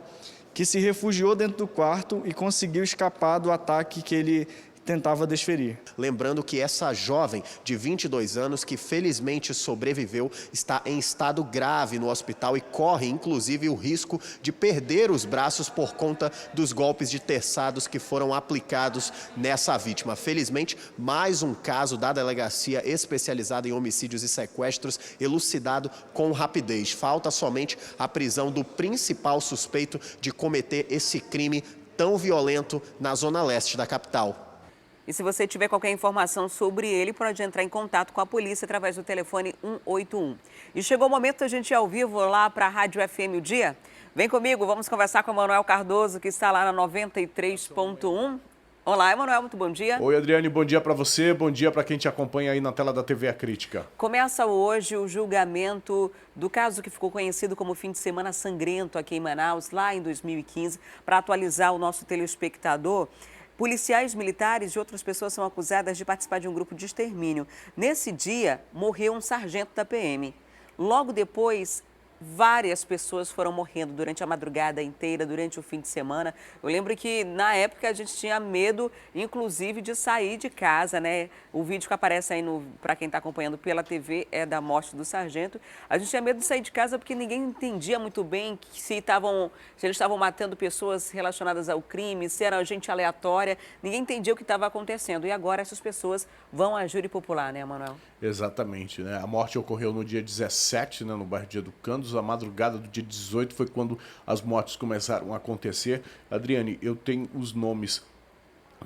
que se refugiou dentro do quarto e conseguiu escapar do ataque que ele tentava desferir. Lembrando que essa jovem de 22 anos, que felizmente sobreviveu, está em estado grave no hospital e corre, inclusive, o risco de perder os braços por conta dos golpes de terçados que foram aplicados nessa vítima. Felizmente, mais um caso da delegacia especializada em homicídios e sequestros elucidado com rapidez. Falta somente a prisão do principal suspeito de cometer esse crime tão violento na zona leste da capital. E se você tiver qualquer informação sobre ele, pode entrar em contato com a polícia através do telefone 181. E chegou o momento da gente ir ao vivo lá para a Rádio FM O Dia. Vem comigo, vamos conversar com o Emanuel Cardoso, que está lá na 93.1. Olá, Emanuel, muito bom dia. Oi, Adriane, bom dia para você, bom dia para quem te acompanha aí na tela da TV A Crítica. Começa hoje o julgamento do caso que ficou conhecido como Fim de Semana Sangrento aqui em Manaus, lá em 2015. Para atualizar o nosso telespectador, policiais militares e outras pessoas são acusadas de participar de um grupo de extermínio. Nesse dia, morreu um sargento da PM. Logo depois, várias pessoas foram morrendo durante a madrugada inteira, durante o fim de semana. Eu lembro que, na época, a gente tinha medo, inclusive, de sair de casa, né? O vídeo que aparece aí, para quem está acompanhando pela TV, é da morte do sargento. A gente tinha medo de sair de casa porque ninguém entendia muito bem se eles estavam matando pessoas relacionadas ao crime, se era gente aleatória. Ninguém entendia o que estava acontecendo. E agora essas pessoas vão à júri popular, né, Emanuel? Exatamente, né? A morte ocorreu no dia 17, né, no bairro de Educandos. A madrugada do dia 18 foi quando as mortes começaram a acontecer. Adriane, eu tenho os nomes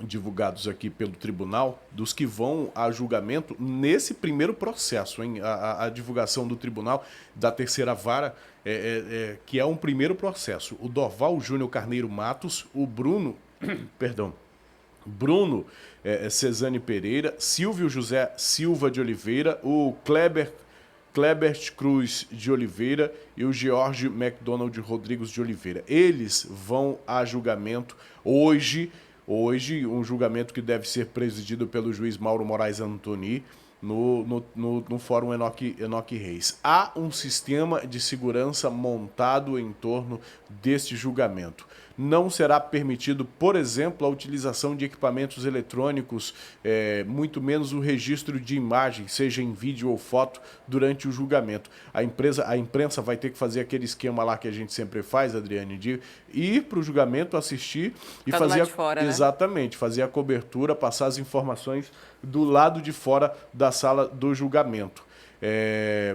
divulgados aqui pelo tribunal dos que vão a julgamento nesse primeiro processo, hein? A divulgação do tribunal da terceira vara, que é um primeiro processo. O Dorval Júnior Carneiro Matos, o Bruno, perdão, Bruno Cesane Pereira, Silvio José Silva de Oliveira, o Klebert Cruz de Oliveira e o George McDonald Rodrigues de Oliveira. Eles vão a julgamento hoje, um julgamento que deve ser presidido pelo juiz Mauro Moraes Antoni, no Fórum Enoque Reis. Há um sistema de segurança montado em torno deste julgamento. Não será permitido, por exemplo, a utilização de equipamentos eletrônicos, muito menos o registro de imagem, seja em vídeo ou foto, durante o julgamento. A imprensa vai ter que fazer aquele esquema lá que a gente sempre faz, Adriane, de ir para o julgamento, assistir e fazer exatamente, fazer a cobertura, passar as informações do lado de fora da sala do julgamento.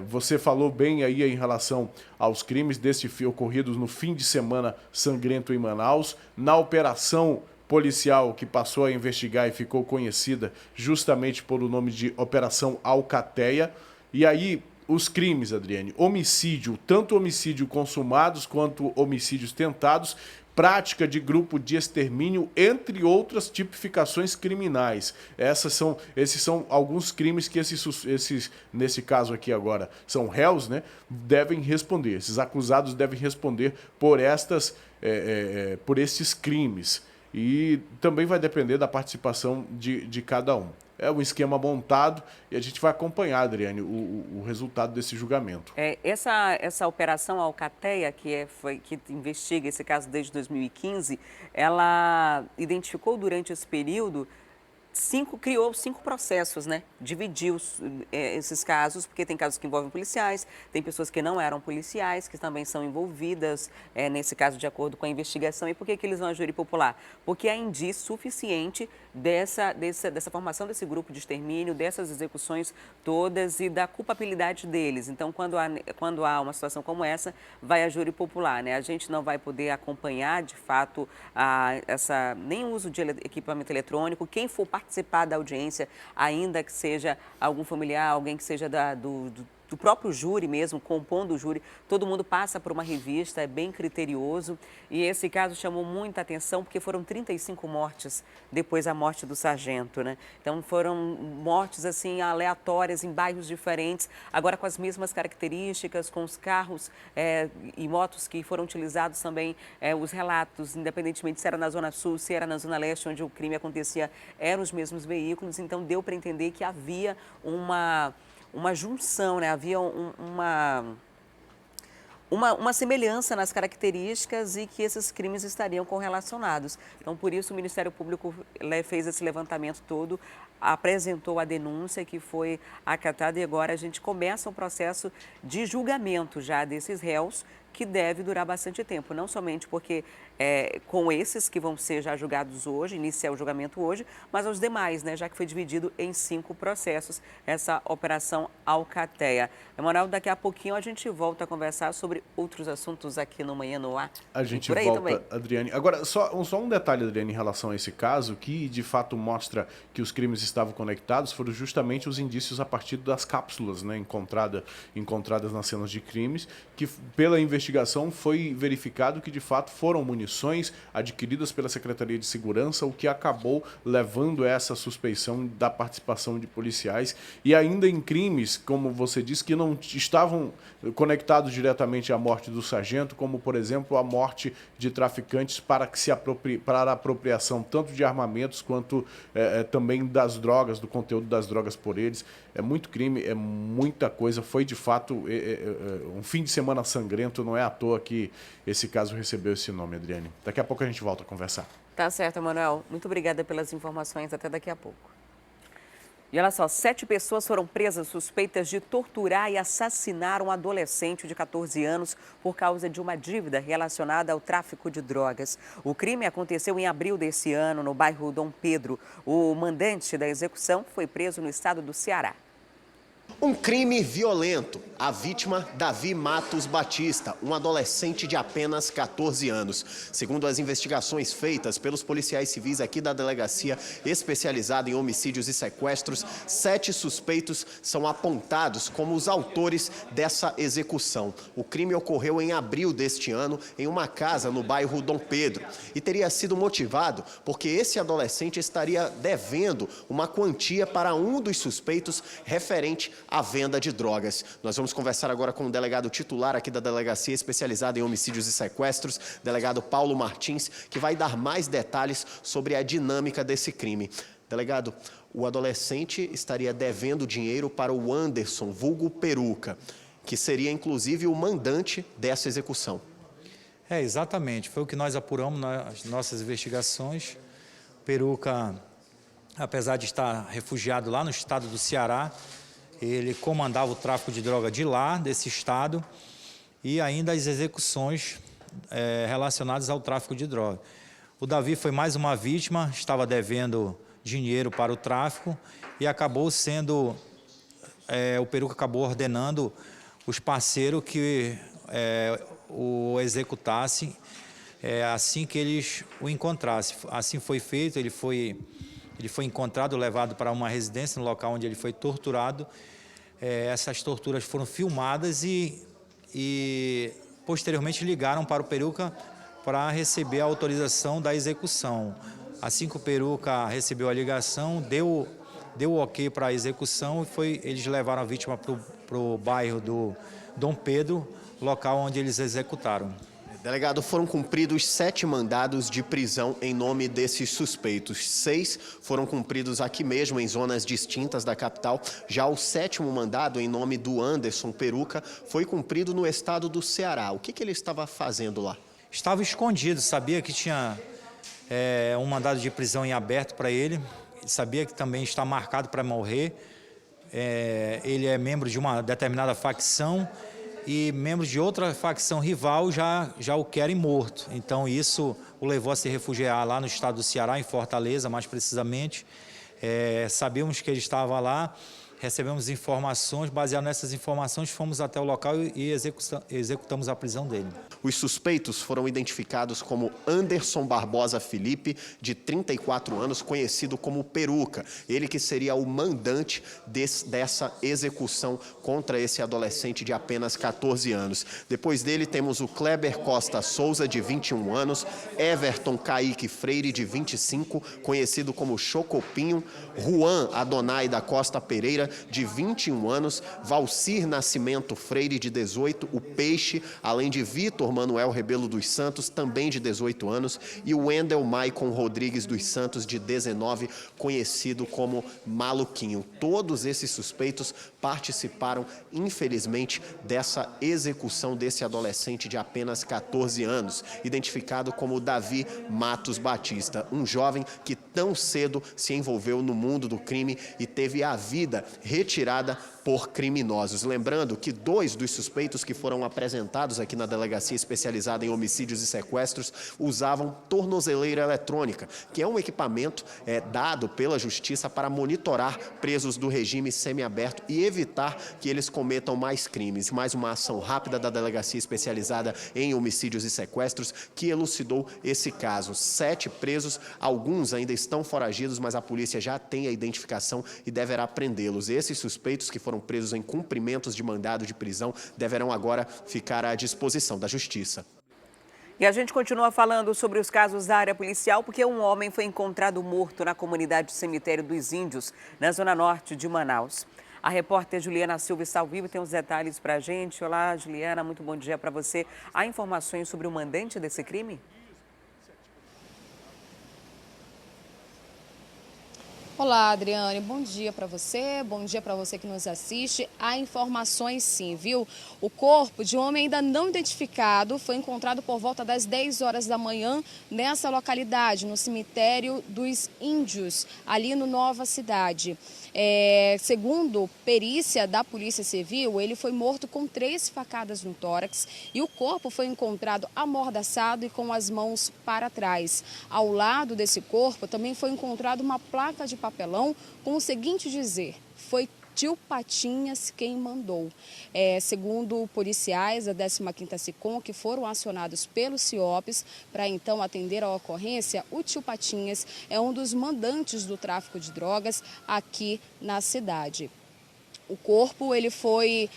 Você falou bem aí em relação aos crimes ocorridos no fim de semana sangrento em Manaus, na operação policial que passou a investigar e ficou conhecida justamente pelo nome de Operação Alcateia. E aí, os crimes, Adriane, homicídio, tanto homicídio consumados quanto homicídios tentados, prática de grupo de extermínio, entre outras tipificações criminais. Esses são alguns crimes que nesse caso aqui agora, são réus, né, devem responder. Esses acusados devem responder por esses crimes. E também vai depender da participação de cada um. É um esquema montado e a gente vai acompanhar, Adriane, o resultado desse julgamento. Essa operação Alcateia, que investiga esse caso desde 2015, ela identificou durante esse período criou 5 processos, né? Dividiu esses casos, porque tem casos que envolvem policiais, tem pessoas que não eram policiais, que também são envolvidas nesse caso de acordo com a investigação. E por que eles vão à júri popular? Porque há indício suficiente dessa formação desse grupo de extermínio, dessas execuções todas e da culpabilidade deles. Então, quando há uma situação como essa, vai à júri popular, né? A gente não vai poder acompanhar, de fato, nem o uso de equipamento eletrônico. Quem for participar da audiência, ainda que seja algum familiar, alguém que seja do próprio júri mesmo, compondo o júri, todo mundo passa por uma revista, é bem criterioso. E esse caso chamou muita atenção porque foram 35 mortes depois da morte do sargento, né? Então foram mortes assim aleatórias em bairros diferentes, agora com as mesmas características, com os carros e motos que foram utilizados também, os relatos, independentemente se era na Zona Sul, se era na Zona Leste, onde o crime acontecia, eram os mesmos veículos. Então deu para entender que havia uma junção, né? Havia uma semelhança nas características e que esses crimes estariam correlacionados. Então, por isso, o Ministério Público fez esse levantamento todo, apresentou a denúncia que foi acatada e agora a gente começa um processo de julgamento já desses réus, que deve durar bastante tempo, não somente porque com esses que vão ser já julgados hoje, iniciar o julgamento hoje, mas aos demais, né, já que foi dividido em 5 processos essa Operação Alcateia. Emanuel, daqui a pouquinho a gente volta a conversar sobre outros assuntos aqui no Manhã no Ar. A gente volta, também. Adriane. Agora, só um detalhe, Adriane, em relação a esse caso, que de fato mostra que os crimes estavam conectados, foram justamente os indícios a partir das cápsulas, né, encontradas nas cenas de crimes, que pela investigação foi verificado que de fato foram munições adquiridas pela Secretaria de Segurança, o que acabou levando a essa suspeição da participação de policiais e ainda em crimes, como você disse, que não estavam conectados diretamente à morte do sargento, como por exemplo a morte de traficantes para a apropriação tanto de armamentos quanto também das drogas, do conteúdo das drogas por eles. É muito crime, é muita coisa, foi de fato um fim de semana sangrento, não é à toa que esse caso recebeu esse nome, Adriane. Daqui a pouco a gente volta a conversar. Tá certo, Emanuel. Muito obrigada pelas informações, até daqui a pouco. E olha só, 7 pessoas foram presas suspeitas de torturar e assassinar um adolescente de 14 anos por causa de uma dívida relacionada ao tráfico de drogas. O crime aconteceu em abril desse ano, no bairro Dom Pedro. O mandante da execução foi preso no estado do Ceará. Um crime violento. A vítima, Davi Matos Batista, um adolescente de apenas 14 anos. Segundo as investigações feitas pelos policiais civis aqui da delegacia especializada em homicídios e sequestros, 7 suspeitos são apontados como os autores dessa execução. O crime ocorreu em abril deste ano em uma casa no bairro Dom Pedro e teria sido motivado porque esse adolescente estaria devendo uma quantia para um dos suspeitos referente à venda de drogas. Nós vamos conversar agora com o delegado titular aqui da delegacia especializada em homicídios e sequestros, delegado Paulo Martins, que vai dar mais detalhes sobre a dinâmica desse crime. Delegado, o adolescente estaria devendo dinheiro para o Anderson, vulgo Peruca, que seria inclusive o mandante dessa execução. Exatamente. Foi o que nós apuramos nas nossas investigações. Peruca, apesar de estar refugiado lá no estado do Ceará, ele comandava o tráfico de droga de lá, desse estado, e ainda as execuções relacionadas ao tráfico de droga. O Davi foi mais uma vítima, estava devendo dinheiro para o tráfico e acabou sendo, o Peruca acabou ordenando os parceiros que o executassem assim que eles o encontrassem. Assim foi feito, ele foi encontrado, levado para uma residência no local onde ele foi torturado. Essas torturas foram filmadas e posteriormente ligaram para o Peruca para receber a autorização da execução. Assim que o Peruca recebeu a ligação, deu o ok para a execução e eles levaram a vítima para o bairro do Dom Pedro, local onde eles executaram. Delegado, foram cumpridos 7 mandados de prisão em nome desses suspeitos. 6 foram cumpridos aqui mesmo, em zonas distintas da capital. Já o 7º mandado, em nome do Anderson Peruca, foi cumprido no estado do Ceará. O que ele estava fazendo lá? Estava escondido, sabia que tinha um mandado de prisão em aberto para ele. Sabia que também está marcado para morrer. Ele é membro de uma determinada facção e membros de outra facção rival já o querem morto. Então isso o levou a se refugiar lá no estado do Ceará, em Fortaleza, mais precisamente. Sabíamos que ele estava lá, recebemos informações, baseado nessas informações fomos até o local e executamos a prisão dele. Os suspeitos foram identificados como Anderson Barbosa Felipe, de 34 anos, conhecido como Peruca. Ele que seria o mandante dessa execução contra esse adolescente de apenas 14 anos. Depois dele temos o Kleber Costa Souza, de 21 anos, Everton Kaique Freire, de 25, conhecido como Chocopinho, Juan Adonai da Costa Pereira, de 21 anos, Valcir Nascimento Freire, de 18, o Peixe, além de Vitor Manuel Rebelo dos Santos, também de 18 anos, e o Wendel Maicon Rodrigues dos Santos, de 19, conhecido como Maluquinho. Todos esses suspeitos participaram, infelizmente, dessa execução desse adolescente de apenas 14 anos, identificado como Davi Matos Batista, um jovem que tão cedo se envolveu no mundo do crime e teve a vida retirada por criminosos. Lembrando que 2 dos suspeitos que foram apresentados aqui na Delegacia Especializada em Homicídios e Sequestros usavam tornozeleira eletrônica, que é um equipamento dado pela Justiça para monitorar presos do regime semiaberto e evitar que eles cometam mais crimes. Mais uma ação rápida da Delegacia Especializada em Homicídios e Sequestros que elucidou esse caso. 7 presos, alguns ainda estão foragidos, mas a polícia já tem a identificação e deverá prendê-los. Esses suspeitos que foram presos em cumprimentos de mandado de prisão deverão agora ficar à disposição da Justiça. E a gente continua falando sobre os casos da área policial, porque um homem foi encontrado morto na comunidade Cemitério dos Índios, na zona norte de Manaus. A repórter Juliana Silva está ao vivo e tem os detalhes para a gente. Olá, Juliana, muito bom dia para você. Há informações sobre o mandante desse crime? Olá, Adriane, bom dia para você que nos assiste. Há informações sim, viu? O corpo de um homem ainda não identificado foi encontrado por volta das 10 horas da manhã nessa localidade, no cemitério dos Índios, ali no Nova Cidade. Segundo perícia da Polícia Civil, ele foi morto com 3 facadas no tórax e o corpo foi encontrado amordaçado e com as mãos para trás. Ao lado desse corpo também foi encontrado uma placa de papelão com o seguinte dizer: foi Tio Patinhas quem mandou. Segundo policiais da 15ª SICOM, que foram acionados pelos CIOPs para então atender a ocorrência, o Tio Patinhas é um dos mandantes do tráfico de drogas aqui na cidade. O corpo ele foi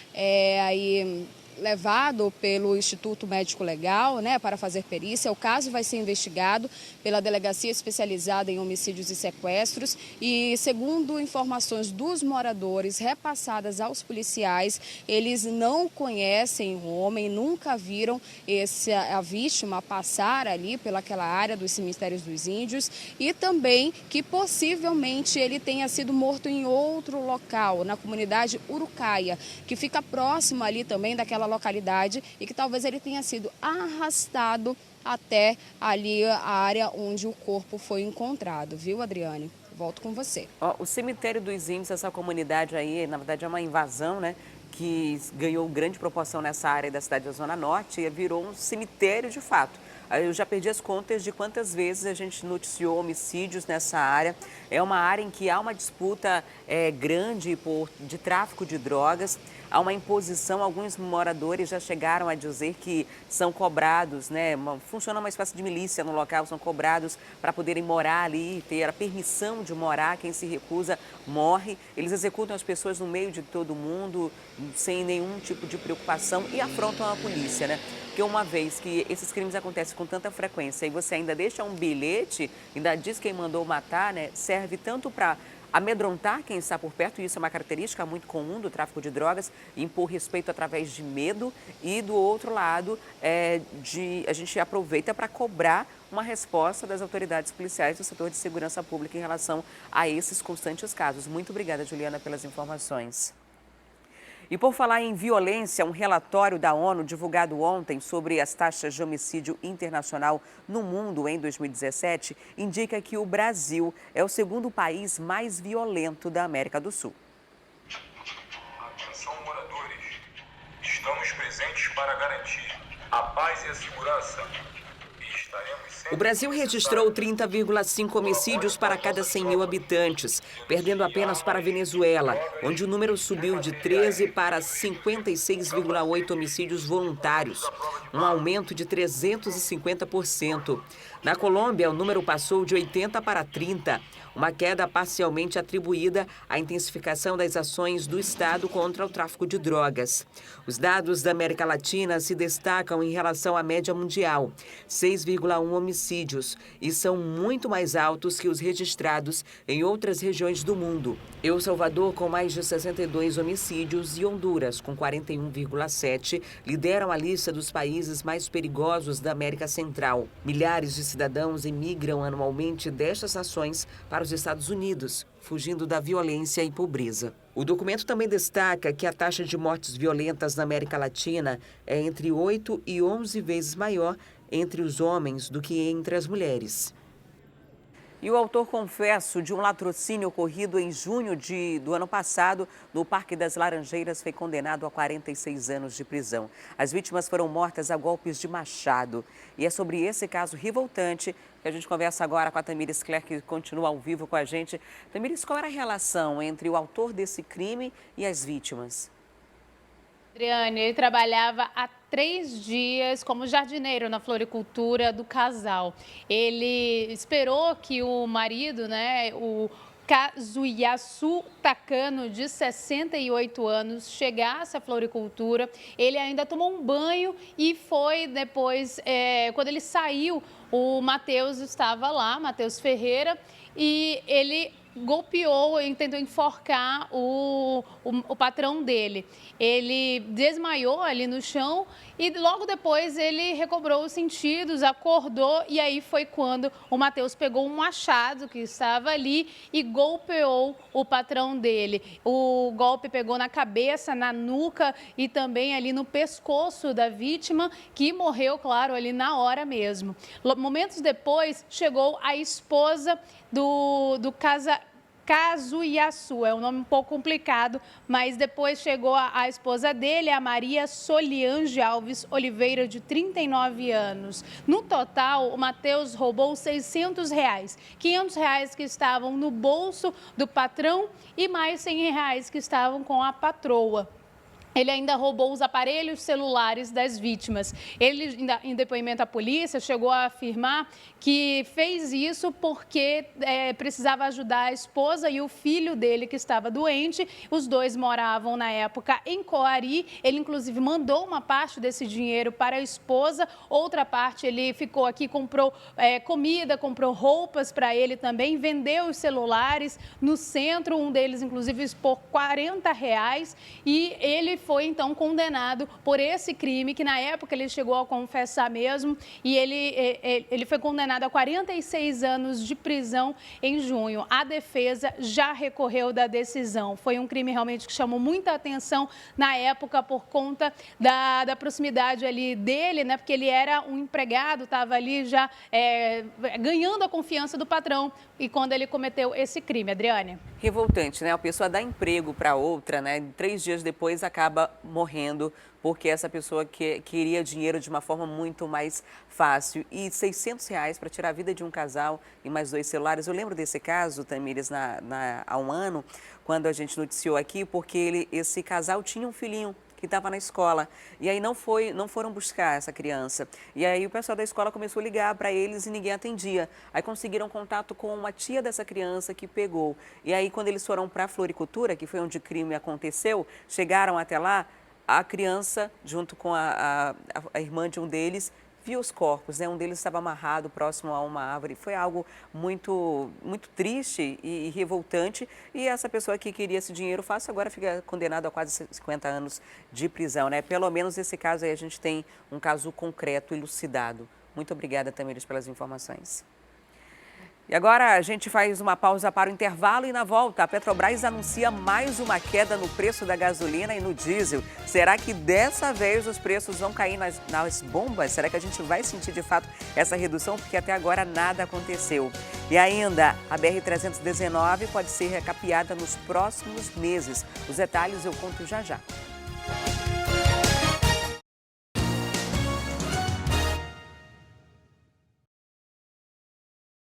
levado pelo Instituto Médico Legal, para fazer perícia. O caso vai ser investigado pela Delegacia Especializada em Homicídios e Sequestros e, segundo informações dos moradores repassadas aos policiais, eles não conhecem o homem, nunca viram a vítima passar ali pelaquela área dos cemitérios dos Índios e também que possivelmente ele tenha sido morto em outro local, na comunidade Urucaia, que fica próximo ali também daquela localidade e que talvez ele tenha sido arrastado até ali a área onde o corpo foi encontrado, viu, Adriane? Volto com você. O cemitério dos Índios, essa comunidade aí, na verdade é uma invasão, que ganhou grande proporção nessa área da cidade da Zona Norte e virou um cemitério de fato. Eu já perdi as contas de quantas vezes a gente noticiou homicídios nessa área. É uma área em que há uma disputa grande de tráfico de drogas. Há uma imposição, alguns moradores já chegaram a dizer que são cobrados, funciona uma espécie de milícia no local, são cobrados para poderem morar ali, ter a permissão de morar. Quem se recusa morre. Eles executam as pessoas no meio de todo mundo, sem nenhum tipo de preocupação e afrontam a polícia, Porque uma vez que esses crimes acontecem com tanta frequência e você ainda deixa um bilhete, ainda diz quem mandou matar, serve tanto para amedrontar quem está por perto, e isso é uma característica muito comum do tráfico de drogas, impor respeito através de medo, e do outro lado, a gente aproveita para cobrar uma resposta das autoridades policiais do setor de segurança pública em relação a esses constantes casos. Muito obrigada, Juliana, pelas informações. E por falar em violência, um relatório da ONU divulgado ontem sobre as taxas de homicídio internacional no mundo em 2017 indica que o Brasil é o segundo país mais violento da América do Sul. Atenção, moradores. Estamos presentes para garantir a paz e a segurança. O Brasil registrou 30,5 homicídios para cada 100 mil habitantes, perdendo apenas para a Venezuela, onde o número subiu de 13 para 56,8 homicídios voluntários, um aumento de 350%. Na Colômbia, o número passou de 80 para 30, uma queda parcialmente atribuída à intensificação das ações do Estado contra o tráfico de drogas. Os dados da América Latina se destacam em relação à média mundial, 6,1 homicídios, e são muito mais altos que os registrados em outras regiões do mundo. El Salvador, com mais de 62 homicídios, e Honduras, com 41,7, lideram a lista dos países mais perigosos da América Central. Milhares de cidadãos emigram anualmente destas nações para os Estados Unidos, fugindo da violência e pobreza. O documento também destaca que a taxa de mortes violentas na América Latina é entre 8 e 11 vezes maior entre os homens do que entre as mulheres. E o autor confesso de um latrocínio ocorrido em junho do ano passado no Parque das Laranjeiras foi condenado a 46 anos de prisão. As vítimas foram mortas a golpes de machado. E é sobre esse caso revoltante que a gente conversa agora com a Tamires Cler, que continua ao vivo com a gente. Tamires, qual era a relação entre o autor desse crime e as vítimas? Adriane, ele trabalhava há 3 dias como jardineiro na floricultura do casal. Ele esperou que o marido, o Kazuyasu Takano, de 68 anos, chegasse à floricultura. Ele ainda tomou um banho e foi depois, quando ele saiu, o Matheus estava lá, Matheus Ferreira, e ele golpeou e tentou enforcar o patrão dele. Ele desmaiou ali no chão e logo depois ele recobrou os sentidos, acordou, e aí foi quando o Matheus pegou um machado que estava ali e golpeou o patrão dele. O golpe pegou na cabeça, na nuca e também ali no pescoço da vítima, que morreu, claro, ali na hora mesmo. Momentos depois, chegou a esposa do Kazuyasu, é um nome um pouco complicado, mas depois chegou a esposa dele, a Maria Soliange Alves Oliveira, de 39 anos. No total, o Matheus roubou R$600, R$500 que estavam no bolso do patrão e mais R$100 que estavam com a patroa. Ele ainda roubou os aparelhos celulares das vítimas. Ele, em depoimento à polícia, chegou a afirmar que fez isso porque precisava ajudar a esposa e o filho dele, que estava doente. Os dois moravam, na época, em Coari. Ele, inclusive, mandou uma parte desse dinheiro para a esposa. Outra parte, ele ficou aqui, comprou comida, comprou roupas para ele também, vendeu os celulares no centro. Um deles, inclusive, por R$40. E ele foi, então, condenado por esse crime, que na época ele chegou a confessar mesmo, e ele foi condenado a 46 anos de prisão em junho. A defesa já recorreu da decisão. Foi um crime realmente que chamou muita atenção na época por conta da proximidade ali dele, né? Porque ele era um empregado, estava ali já ganhando a confiança do patrão, e quando ele cometeu esse crime, Adriane. Revoltante, né? A pessoa dá emprego para outra, né? 3 dias depois acaba morrendo porque essa pessoa queria dinheiro de uma forma muito mais fácil. E R$600 para tirar a vida de um casal e mais 2 celulares. Eu lembro desse caso, Tamires, há um ano, quando a gente noticiou aqui, porque esse casal tinha um filhinho que estava na escola, e aí não foram buscar essa criança. E aí o pessoal da escola começou a ligar para eles e ninguém atendia. Aí conseguiram contato com uma tia dessa criança que pegou. E aí quando eles foram para a floricultura, que foi onde o crime aconteceu, chegaram até lá, a criança, junto com a irmã de um deles, viu os corpos, né? Um deles estava amarrado próximo a uma árvore. Foi algo muito, muito triste e revoltante. E essa pessoa que queria esse dinheiro fácil agora fica condenada a quase 50 anos de prisão, né? Pelo menos nesse caso aí a gente tem um caso concreto, elucidado. Muito obrigada, Tamires, pelas informações. E agora a gente faz uma pausa para o intervalo e na volta a Petrobras anuncia mais uma queda no preço da gasolina e no diesel. Será que dessa vez os preços vão cair nas bombas? Será que a gente vai sentir de fato essa redução? Porque até agora nada aconteceu. E ainda, a BR-319 pode ser recapeada nos próximos meses. Os detalhes eu conto já já.